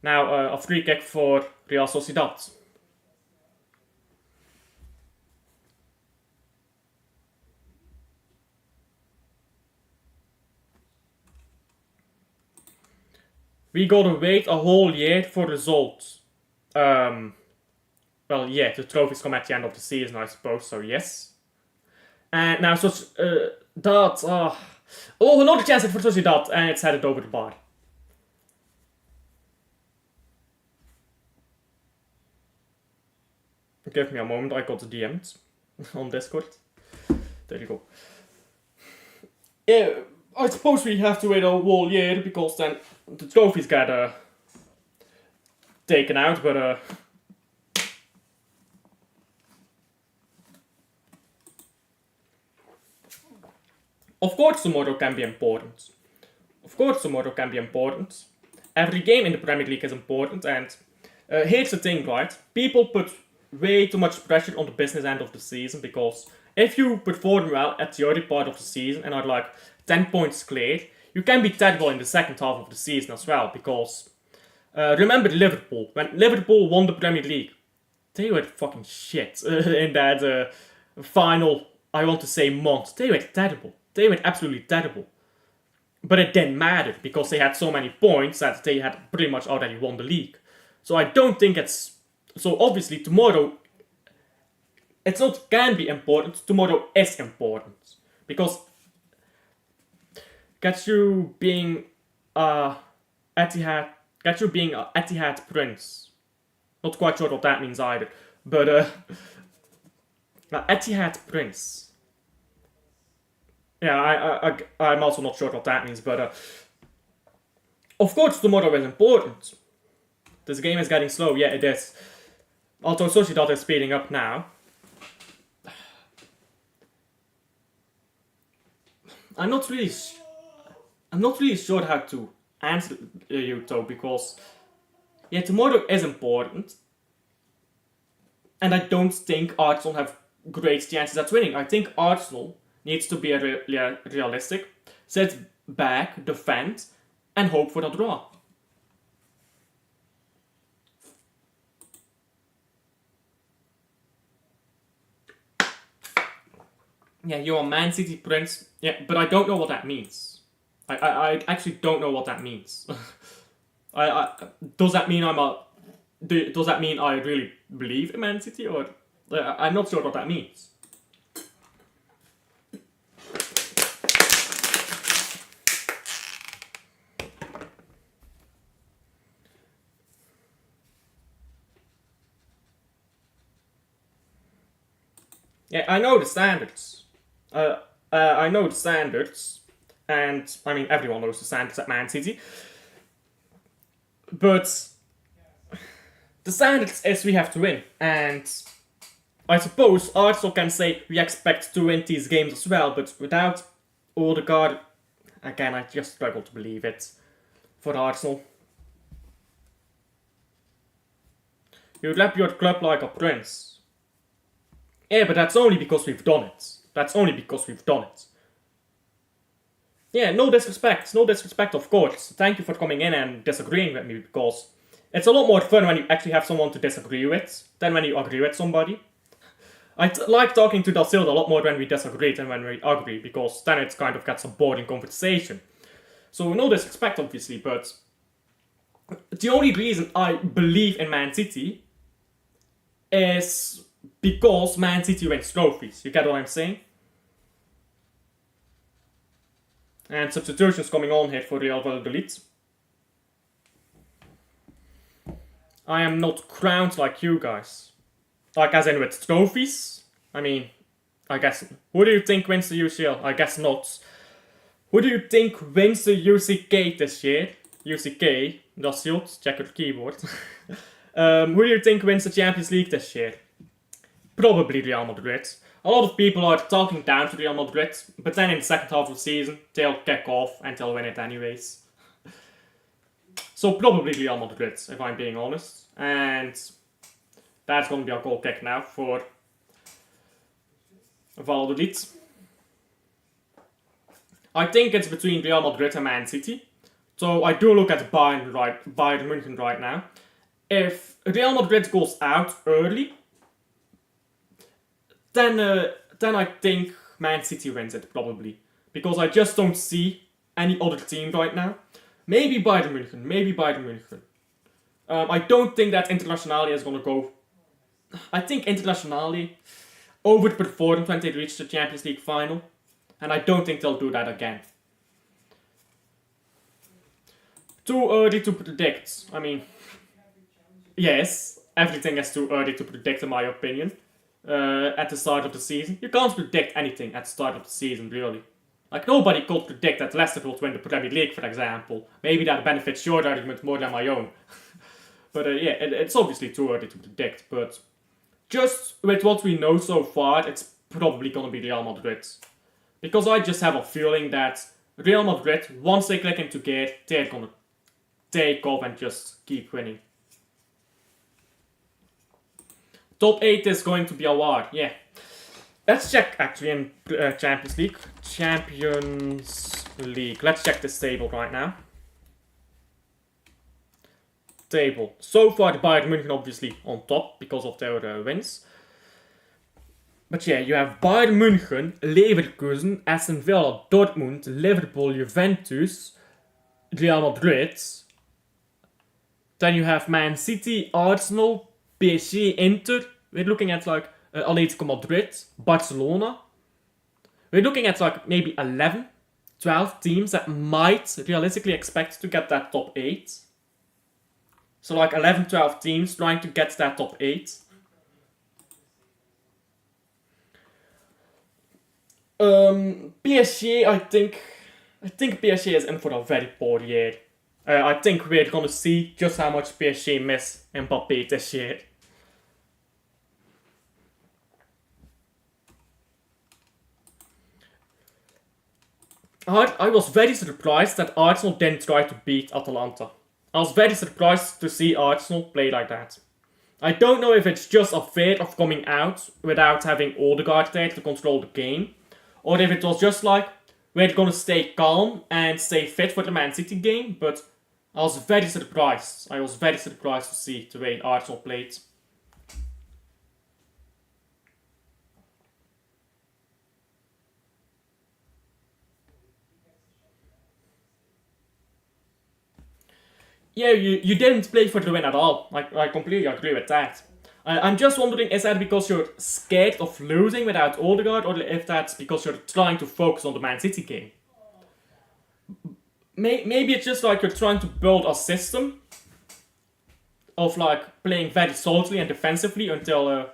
Now, a free kick for Real Sociedad. We gotta wait a whole year for results. Well, yeah, the trophies come at the end of the season, I suppose, so yes. And now, another chance for Sociedad, and it's headed over the bar. Give me a moment, I got the DM'd on Discord. There you go. Yeah, I suppose we have to wait a whole year, because then the trophies get taken out, but of course tomorrow can be important. Every game in the Premier League is important, and here's the thing, right? People put way too much pressure on the business end of the season, because if you perform well at the early part of the season and are like 10 points clear, you can be terrible in the second half of the season as well, because remember Liverpool. When Liverpool won the Premier League, they were fucking shit in that final, I want to say, month. They were terrible. They were absolutely terrible. But it didn't matter, because they had so many points that they had pretty much already won the league. So I don't think it's... So obviously tomorrow, it's not can be important, tomorrow is important. Because get you being Etihad Prince. Not quite sure what that means either. But Etihad Prince. Yeah, I'm also not sure what that means, but of course tomorrow is important. This game is getting slow, yeah it is. Although Sociedad is speeding up now. I'm not really sure how to answer you though, because yeah, tomorrow is important. And I don't think Arsenal have great chances at winning. I think Arsenal needs to be realistic, sit back, defend, and hope for a draw. Yeah, you're a Man City Prince. Yeah, but I don't know what that means. I actually don't know what that means. Does that mean does that mean I really believe in Man City, or I'm not sure what that means. Yeah, I know the standards. I know the standards, and I mean everyone knows the standards at Man City. But the standards is we have to win, and I suppose Arsenal can say we expect to win these games as well. But without Odegaard, again, I just struggle to believe it for Arsenal. You rep your club like a prince. Yeah, but that's only because we've done it. Yeah, no disrespect, of course. Thank you for coming in and disagreeing with me, because It's a lot more fun when you actually have someone to disagree with than when you agree with somebody. I like talking to Dalsilda a lot more when we disagree than when we agree, because then it kind of gets a boring conversation. So no disrespect, obviously, but the only reason I believe in Man City is because Man City wins trophies. You get what I'm saying? And substitutions coming on here for Real Valladolid. I am not crowned like you guys. Like, as in with trophies? I mean, I guess. Who do you think wins the UCL? I guess not. Who do you think wins the UCK this year? UCK, that's it, check your keyboard. Who do you think wins the Champions League this year? Probably Real Madrid. A lot of people are talking down to Real Madrid, but then in the second half of the season, they'll kick off and they'll win it anyways. So probably Real Madrid, if I'm being honest. And that's going to be our goal kick now for Valladolid. I think it's between Real Madrid and Man City. So I do look at Bayern München right now. If Real Madrid goes out early, then I think Man City wins it, probably. Because I just don't see any other team right now. Maybe Bayern München. I don't think that Internazionale is going to go... I think Internazionale overperformed when they reached the Champions League final. And I don't think they'll do that again. Too early to predict. I mean... Yes, everything is too early to predict in my opinion. At the start of the season. You can't predict anything at the start of the season, really. Like, nobody could predict that Leicester would win the Premier League, for example. Maybe that benefits your argument more than my own. But yeah, it's obviously too early to predict. But just with what we know so far, it's probably going to be Real Madrid. Because I just have a feeling that Real Madrid, once they click into gear, they're going to take off and just keep winning. Top 8 is going to be a war, yeah. Let's check actually in Champions League. Champions League. Let's check this table right now. Table. So far, the Bayern München obviously on top because of their wins. But yeah, you have Bayern München, Leverkusen, Aston Villa, Dortmund, Liverpool, Juventus, Real Madrid. Then you have Man City, Arsenal, PSG, Inter. We're looking at like Atletico Madrid, Barcelona. We're looking at like maybe 11, 12 teams that might realistically expect to get that top 8. So like 11, 12 teams trying to get that top 8. PSG, I think PSG is in for a very poor year. I think we're gonna see just how much PSG miss Mbappé this year. I was very surprised that Arsenal didn't try to beat Atalanta. I was very surprised to see Arsenal play like that. I don't know if it's just a fear of coming out without having Odegaard there to control the game, or if it was just like, we're gonna stay calm and stay fit for the Man City game, but I was very surprised. I was very surprised to see the way Arsenal played. Yeah, you didn't play for the win at all. I completely agree with that. I'm just wondering, is that because you're scared of losing without Odegaard, or if that's because you're trying to focus on the Man City game? Maybe it's just like you're trying to build a system of like playing very solidly and defensively until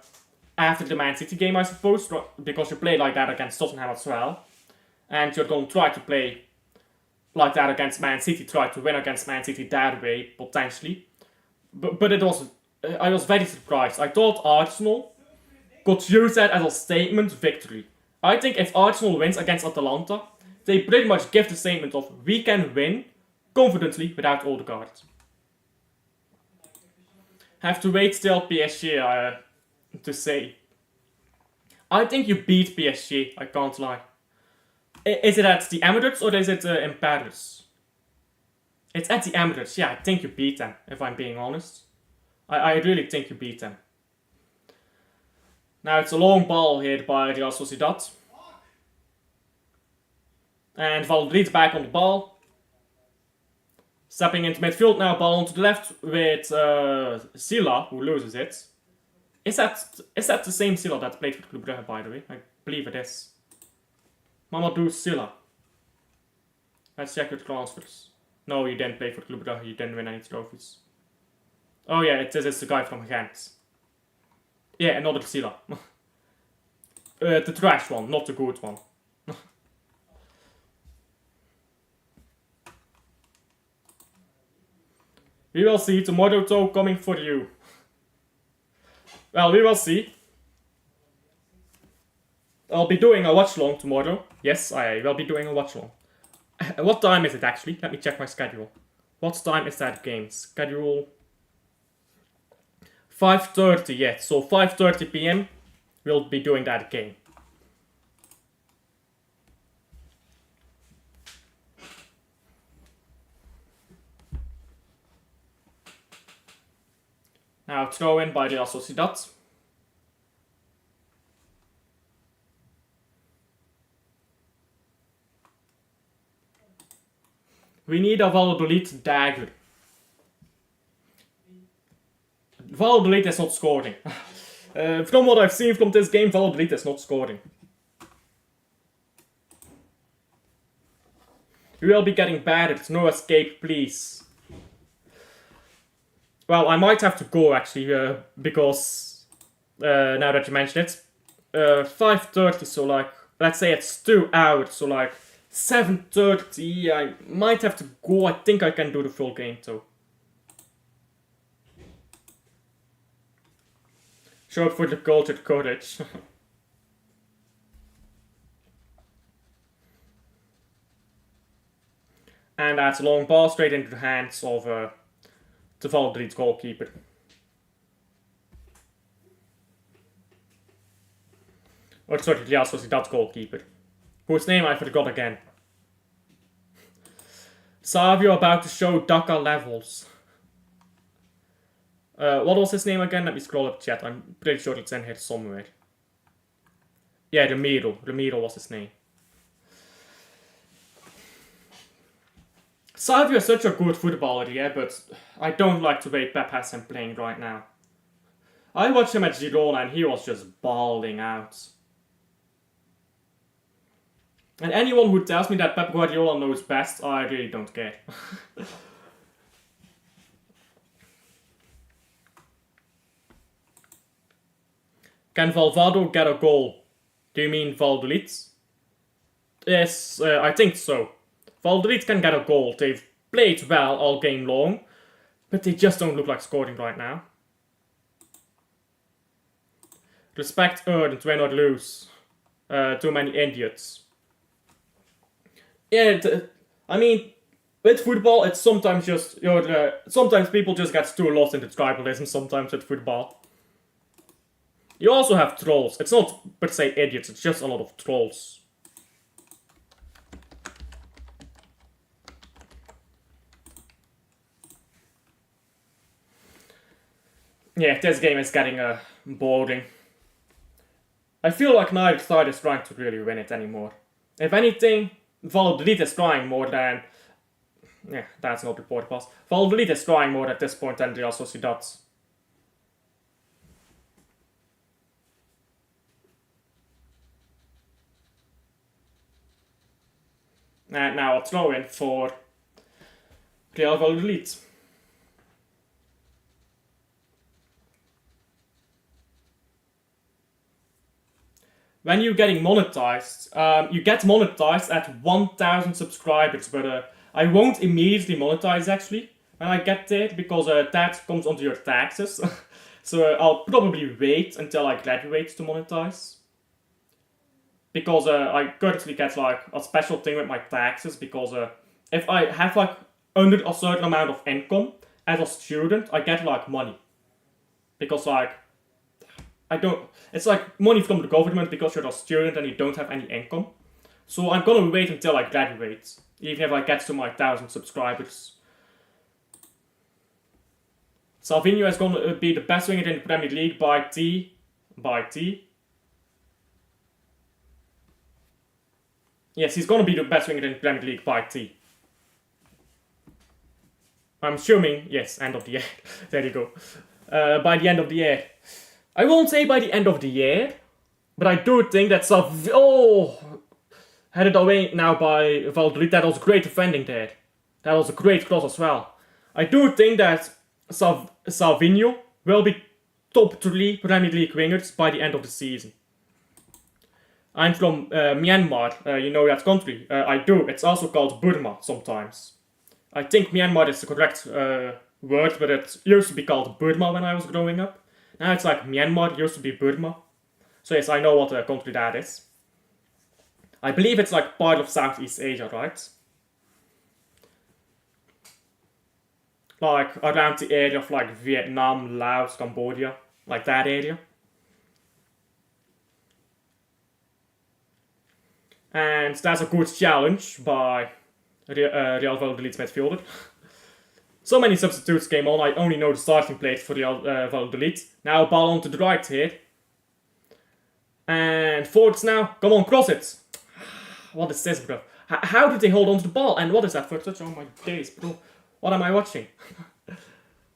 after the Man City game, I suppose, because you play like that against Tottenham as well. And you're going to try to play like that against Man City, try to win against Man City that way, potentially. But it was... I was very surprised. I thought Arsenal could use that as a statement victory. I think if Arsenal wins against Atalanta, they pretty much give the statement of, we can win confidently without Odegaard. Have to wait till PSG to say. I think you beat PSG, I can't lie. Is it at the Emirates or is it in Paris? It's at the amateurs. Yeah, I think you beat them, if I'm being honest. I really think you beat them. Now it's a long ball here by Real Sociedad. And Valladolid back on the ball. Stepping into midfield now, ball onto the left with Sila, who loses it. Is that the same Sila that played for Club Brugge, by the way? I believe it is. Mamadou Sila. Let's check your transfers. No, you didn't play for Club Brugge, you didn't win any trophies. Oh yeah, this is the guy from Gent. Yeah, another Sila. The trash one, not the good one. We will see. Tomorrow though coming for you. Well, we will see. I'll be doing a watchalong tomorrow. Yes, I will be doing a watchalong. What time is it actually? Let me check my schedule. What time is that game? Schedule 5:30, yes. So 5:30 PM we'll be doing that game. Now throw in by Real Sociedad. We need a Valladolid dagger. Valladolid is not scoring. From what I've seen from this game, Valladolid is not scoring. We will be getting battered. No escape, please. Well, I might have to go actually, because now that you mention it, 5:30. So like, let's say it's 2 hours. So like 7:30. I might have to go. I think I can do the full game too. Show up for the cultured courage. And that's a long ball straight into the hands of the Valladolid goalkeeper. Or sorry, Real Sociedad goalkeeper. Whose name I forgot again. Savio about to show Dhaka levels. What was his name again? Let me scroll up chat. I'm pretty sure it's in here somewhere. Yeah, Ramiro. Ramiro was his name. Savio is such a good footballer, yeah, but I don't like the way Pep has him playing right now. I watched him at Girona and he was just bawling out. And anyone who tells me that Pep Guardiola knows best, I really don't care. Can Valvado get a goal? Do you mean Valladolid? Yes, I think so. Valladolid can get a goal. They've played well all game long, but they just don't look like scoring right now. Respect earned, win or lose. Too many idiots. Yeah, I mean, with football, it's sometimes just sometimes people just get too lost into tribalism. Sometimes with football, you also have trolls. It's not per se idiots. It's just a lot of trolls. Yeah, this game is getting boring. I feel like neither side is trying to really win it anymore. If anything, Valladolid is trying more than... Yeah, that's not report pass. Valladolid is trying more at this point than Real Sociedad. And now a throw in for Real Valladolid. When you're getting monetized, you get monetized at 1,000 subscribers, but I won't immediately monetize actually when I get there, because that comes onto your taxes. So I'll probably wait until I graduate to monetize. Because I currently get like a special thing with my taxes, because if I have like under a certain amount of income as a student, I get like money. Because like, it's like money from the government because you're a student and you don't have any income. So I'm gonna wait until I graduate, even if I get to my 1,000 subscribers. Salvinho is going to be the best winger in the Premier League by T. Yes, he's going to be the best winger in the Premier League by T. I'm assuming, yes, end of the year. There you go. By the end of the year. I won't say by the end of the year, but I do think that headed away now by Valladolid. That was great defending there. That was a great cross as well. I do think that Salvinho will be top 3 Premier League wingers by the end of the season. I'm from Myanmar, you know that country. I do. It's also called Burma sometimes. I think Myanmar is the correct word, but it used to be called Burma when I was growing up. Now it's like Myanmar, used to be Burma. So yes, I know what country that is. I believe it's like part of Southeast Asia, right? Like around the area of like Vietnam, Laos, Cambodia, like that area. And that's a good challenge by Real Valladolid's midfielder. So many substitutes came on, I only know the starting players for Real Valladolid. Now ball on to the right here. And forwards now, come on, cross it. What is this, bro? How did they hold on to the ball? And what is that for touch? Oh my days, bro. What am I watching?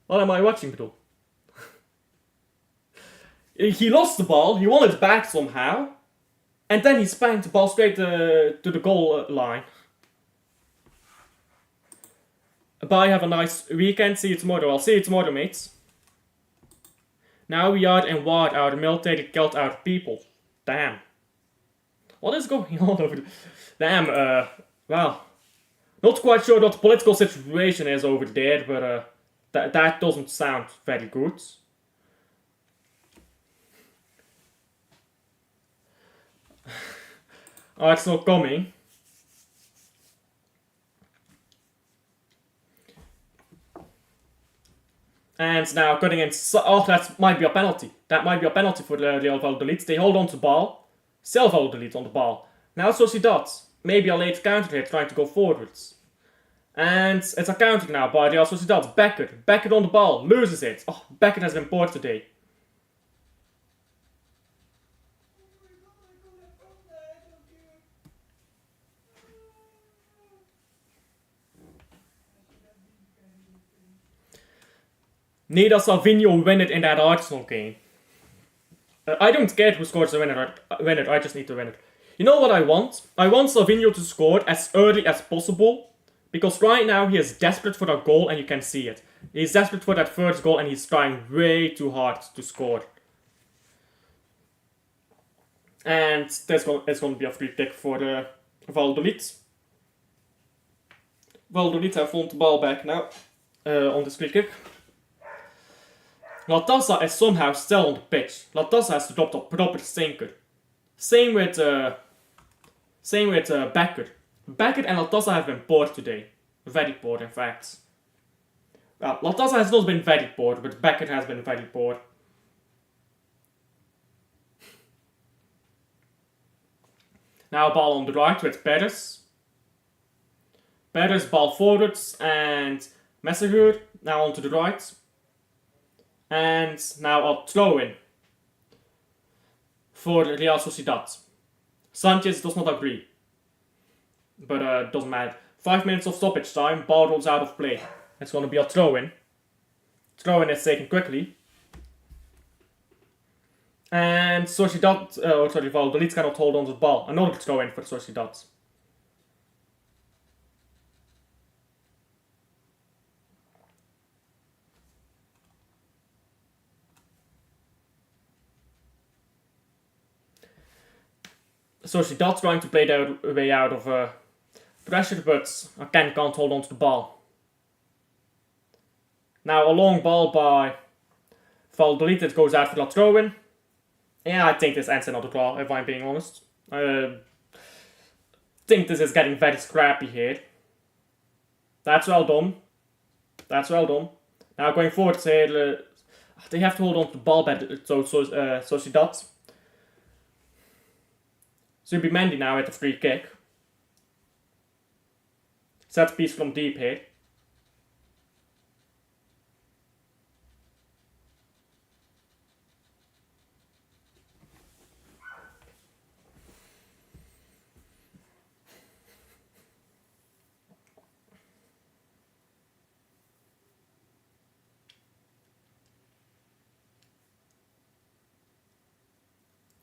What am I watching, bro? He lost the ball, he won it back somehow. And then he spanked the ball straight to the goal line. Bye, have a nice weekend. See you tomorrow. I'll see you tomorrow, mates. Now we are in war. Our military killed our people. Damn. What is going on over there? Damn, well. Not quite sure what the political situation is over there, but that doesn't sound very good. Oh, it's not coming. And now cutting in. Oh, that might be a penalty. That might be a penalty for the Real Valladolid. They hold on to the ball. Still Valladolid on the ball. Now Sociedad. Maybe a late counter here trying to go forwards. And it's a counter now by Real Sociedad. Beckett. Beckett on the ball. Loses it. Oh, Beckett has been poor today. Neither Salvinho win it in that Arsenal game. I don't care who scores the winner, I just need to win it. You know what I want? I want Salvinho to score as early as possible. Because right now he is desperate for a goal and you can see it. He's desperate for that first goal and he's trying way too hard to score. And it's going to be a free kick for Valladolid. Valladolid have won the ball back now on this free kick. Latassa is somehow still on the pitch. Latassa has dropped a proper stinker. Same with Beckett. Beckett and Latassa have been poor today. Very poor, in fact. Well, Latassa has not been very poor, but Beckett has been very poor. Now ball on the right with Perez. Perez ball forwards and Messenger now onto the right. And now a throw in for Real Sociedad. Sanchez does not agree. But it doesn't matter. 5 minutes of stoppage time, ball rolls out of play. It's going to be a throw in. Throw in is taken quickly. And Valladolid cannot hold on to the ball. Another throw in for Sociedad. Sociedad trying to play their way out of pressure, but again can't hold on to the ball. Now a long ball by Valladolid, it goes out for that throw-in. Yeah, I think this ends another draw, if I'm being honest. I think this is getting very scrappy here. That's well done. That's well done. Now going forward here, they have to hold on to the ball better, Sociedad. Zubimendi now with the free kick. Set piece from deep here.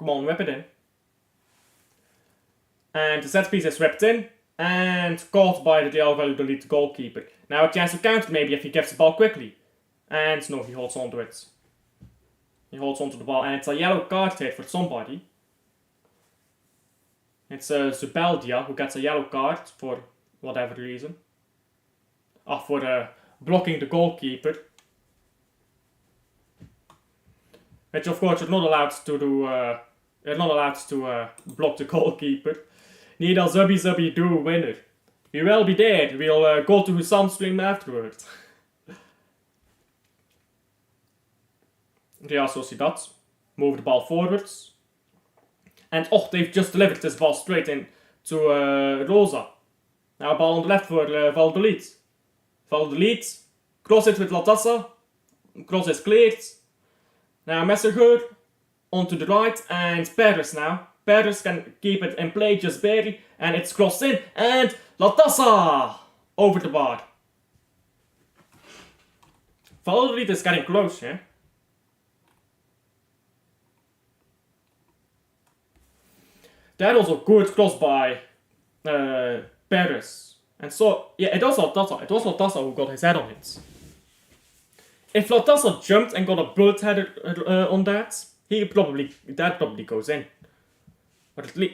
Come on, whip it in. And the set piece is whipped in and caught by the Valladolid goalkeeper. Now a chance to counter maybe if he gets the ball quickly. And no, he holds on to it. He holds on to the ball and it's a yellow card here for somebody. It's Zubeldia who gets a yellow card for whatever reason. For blocking the goalkeeper. Which of course you're not allowed to do. You're not allowed to block the goalkeeper. Neither Zubby do winner. We will be there. We'll go to some stream afterwards. Real Sociedad move the ball forwards. And they've just delivered this ball straight in to Rosa. Now a ball on the left for Valladolid. Valladolid, cross it with Latassa. Cross is cleared. Now Messerger onto the right and Perez now. Perez can keep it in play just barely and it's crossed in and Latassa over the bar. Valladolid is getting close here. That was a good cross by Perez. And so, yeah, it was Latassa. It was Latassa who got his head on it. If Latassa jumped and got a bullet head on that, that probably goes in.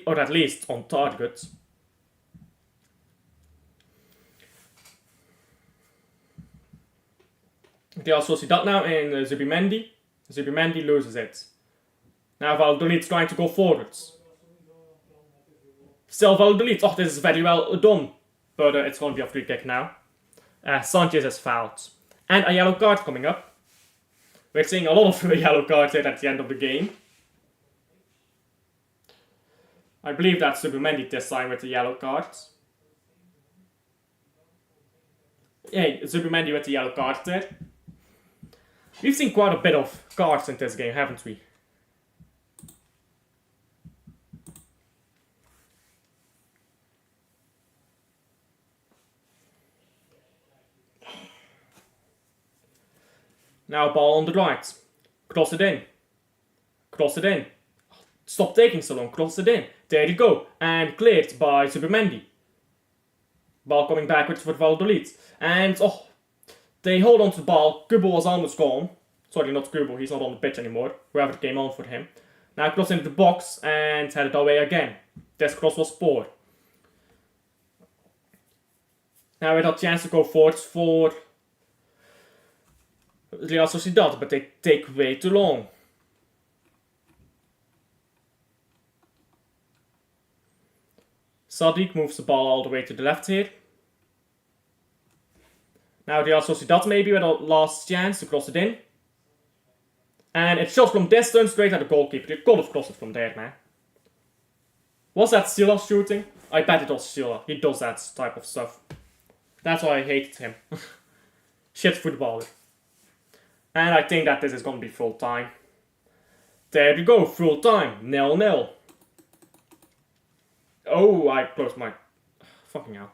Or at least on target. Real Sociedad now in Zubimendi. Zubimendi loses it. Now Valladolid trying to go forwards. Still Valladolid. This is very well done. But it's going to be a free kick now. Sanchez is fouled. And a yellow card coming up. We're seeing a lot of yellow cards here at the end of the game. I believe that's Zubimendi this time with the yellow cards. Yeah, Zubimendi with the yellow card there. We've seen quite a bit of cards in this game, haven't we? Now ball on the right. Cross it in. Cross it in. Stop taking so long. Cross it in. There you go. And cleared by Zubimendi. Ball coming backwards for Valladolid. And they hold on to the ball. Kubo was almost gone. Sorry, not Kubo. He's not on the pitch anymore. Whoever came on for him. Now cross into the box and headed away again. This cross was poor. Now we had a chance to go forwards for Real Sociedad, but they take way too long. Sadiq moves the ball all the way to the left here. Now Real Sociedad maybe with a last chance to cross it in. And it's shot from distance straight at the goalkeeper. You could have crossed it from there, man. Was that Silla shooting? I bet it was Silla. He does that type of stuff. That's why I hated him. Shit footballer. And I think that this is going to be full time. There you go, full time. 0-0. Oh, I closed my... Fucking hell.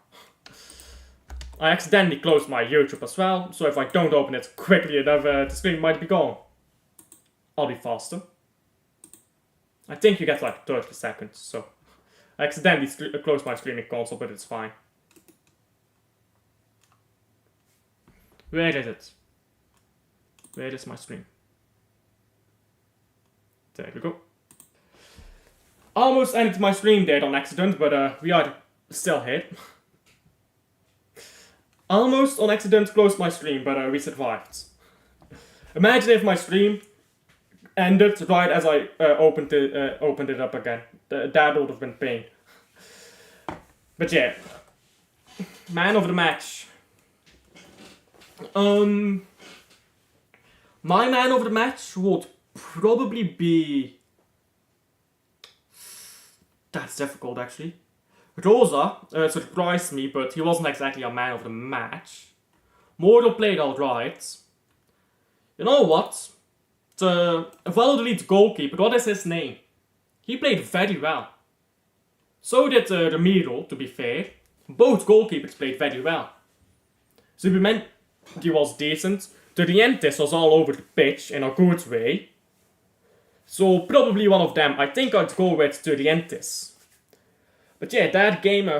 I accidentally closed my YouTube as well, so if I don't open it quickly enough, the screen might be gone. I'll be faster. I think you get like 30 seconds, so... I accidentally closed my streaming console, but it's fine. Where is it? Where is my stream? There we go. Almost ended my stream there on accident, but we are still here. Almost on accident closed my stream, but we survived. Imagine if my stream ended right as I opened it up again. That would have been pain. But yeah. Man of the match. My man of the match would probably be... That's difficult, actually. Rosa surprised me, but he wasn't exactly a man of the match. Moro played alright. You know what? The Valladolid goalkeeper, what is his name? He played very well. So did Ramiro, to be fair. Both goalkeepers played very well. Zubimendi was decent. Durientes was all over the pitch in a good way. So probably one of them. I think I'd go with Estudiantes. But yeah, that game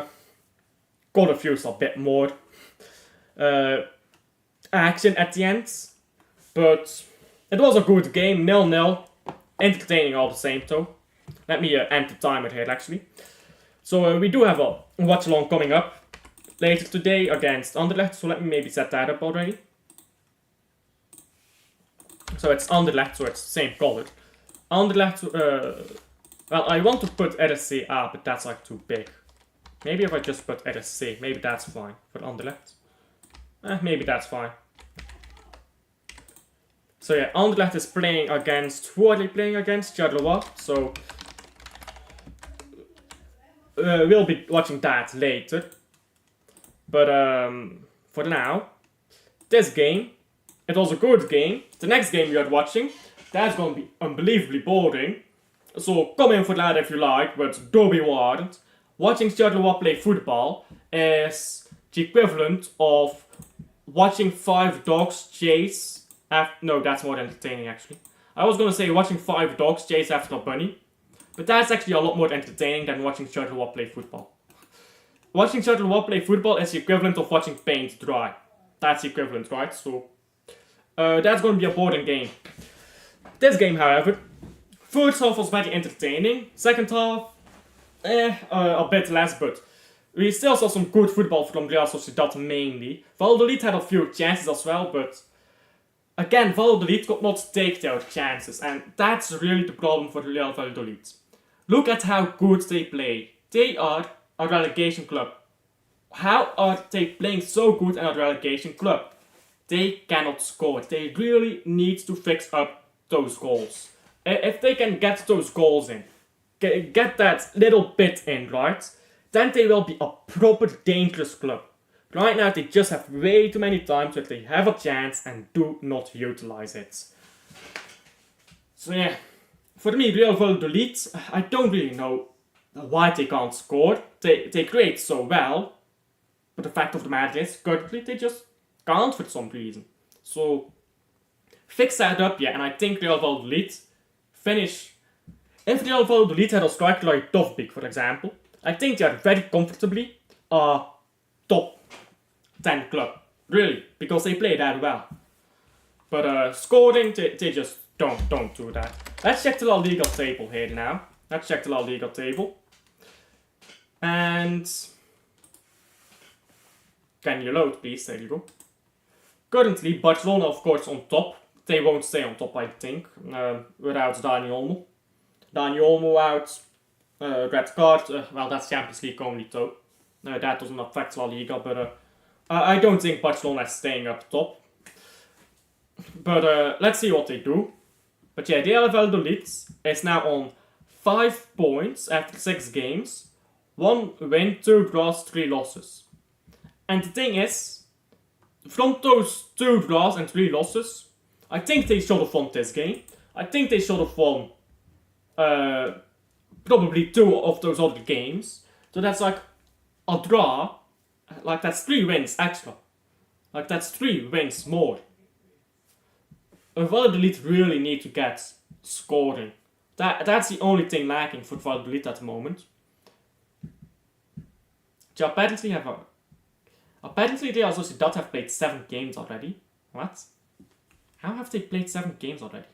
got a few a bit more action at the end. But it was a good game, 0-0. Entertaining all the same though. Let me end the timer here actually. So we do have a watch-along coming up later today against Anderlecht. So let me maybe set that up already. So it's Anderlecht, so it's the same color. Anderlecht, well, I want to put RSCA, but that's like too big. Maybe if I just put RSC, maybe that's fine for Anderlecht. Maybe that's fine. So yeah, Anderlecht is playing against, who are they playing against? Charleroi, so we'll be watching that later. But for now, this game, it was a good game. The next game you are watching, that's going to be unbelievably boring. So come in for that if you like, but don't be warned. Watching Sociedad play football is the equivalent of watching 5 dogs chase after... No, that's more entertaining actually. I was going to say watching 5 dogs chase after a bunny. But that's actually a lot more entertaining than watching Sociedad play football. Watching Sociedad play football is the equivalent of watching paint dry. That's the equivalent, right? So that's going to be a boring game. This game, however, first half was very entertaining. Second half, a bit less, but we still saw some good football from Real Sociedad mainly. Valladolid had a few chances as well, but again, Valladolid could not take their chances, and that's really the problem for Real Valladolid. Look at how good they play. They are a relegation club. How are they playing so good in a relegation club? They cannot score. They really need to fix up those goals. If they can get those goals in, get that little bit in, right? Then they will be a proper dangerous club. Right now they just have way too many times that they have a chance and do not utilize it. So yeah, for me, Real Valladolid, I don't really know why they can't score. They create so well, but the fact of the matter is, currently they just can't for some reason. So fix that up, yeah, and I think Real Valladolid finish. If Real Valladolid had a striker like Dovbik, for example, I think they are very comfortably a top 10 club, really, because they play that well. But scoring, they just don't do that. Let's check the La Liga table here now. Let's check the La Liga table. And can you load, please? There you go. Currently, Barcelona, of course, on top. They won't stay on top, I think, without Dani Olmo. Dani Olmo out, red card. Well, that's Champions League only, though. That doesn't affect La Liga, but I don't think Barcelona is staying up top. But let's see what they do. But yeah, Real Valladolid is now on 5 points after 6 games. 1 win, 2 draws, 3 losses. And the thing is, from those 2 draws and 3 losses, I think they should have won this game. I think they should have won probably 2 of those other games. So that's like a draw. Like that's 3 wins extra. Like that's 3 wins more. Valladolid really need to get scoring. That's the only thing lacking for Valladolid at the moment. They apparently have a... Apparently they also have played 7 games already. What? How have they played 7 games already?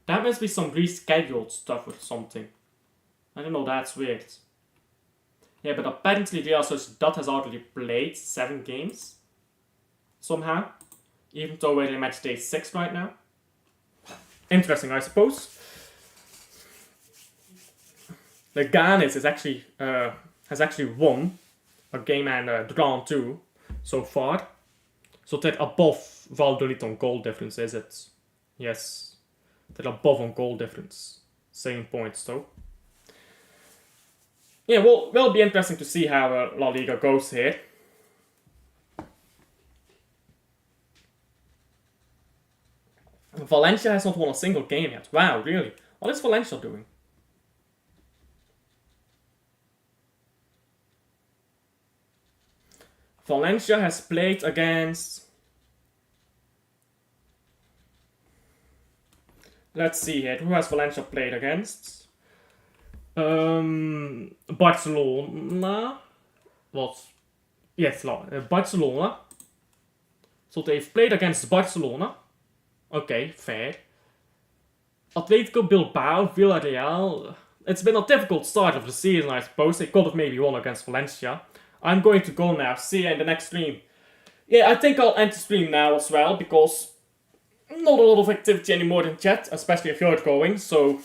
That must be some rescheduled stuff or something. I don't know, that's weird. Yeah, but apparently Real Sociedad has already played 7 games. Somehow. Even though we're in match day 6 right now. Interesting, I suppose. Leganes is actually, has actually won a game and drawn 2 so far. So they're above Valladolid on goal difference, is it? Yes. They're above on goal difference. Same points though. Yeah, well, will be interesting to see how La Liga goes here. Valencia has not won a single game yet. Wow, really? What is Valencia doing? Valencia has played against... let's see here. Who has Valencia played against? Barcelona. Barcelona. So they've played against Barcelona. Okay, fair. Atletico Bilbao, Villarreal. It's been a difficult start of the season, I suppose. They could have maybe won against Valencia. I'm going to go now. See you in the next stream. Yeah, I think I'll end the stream now as well, because not a lot of activity anymore in chat, especially if you're going. So,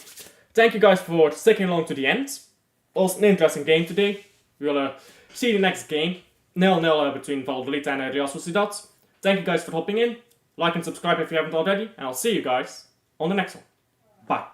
thank you guys for sticking along to the end. It was an interesting game today. We'll see the next game. 0-0 between Valladolid and Real Sociedad. Thank you guys for hopping in. Like and subscribe if you haven't already. And I'll see you guys on the next one. Bye.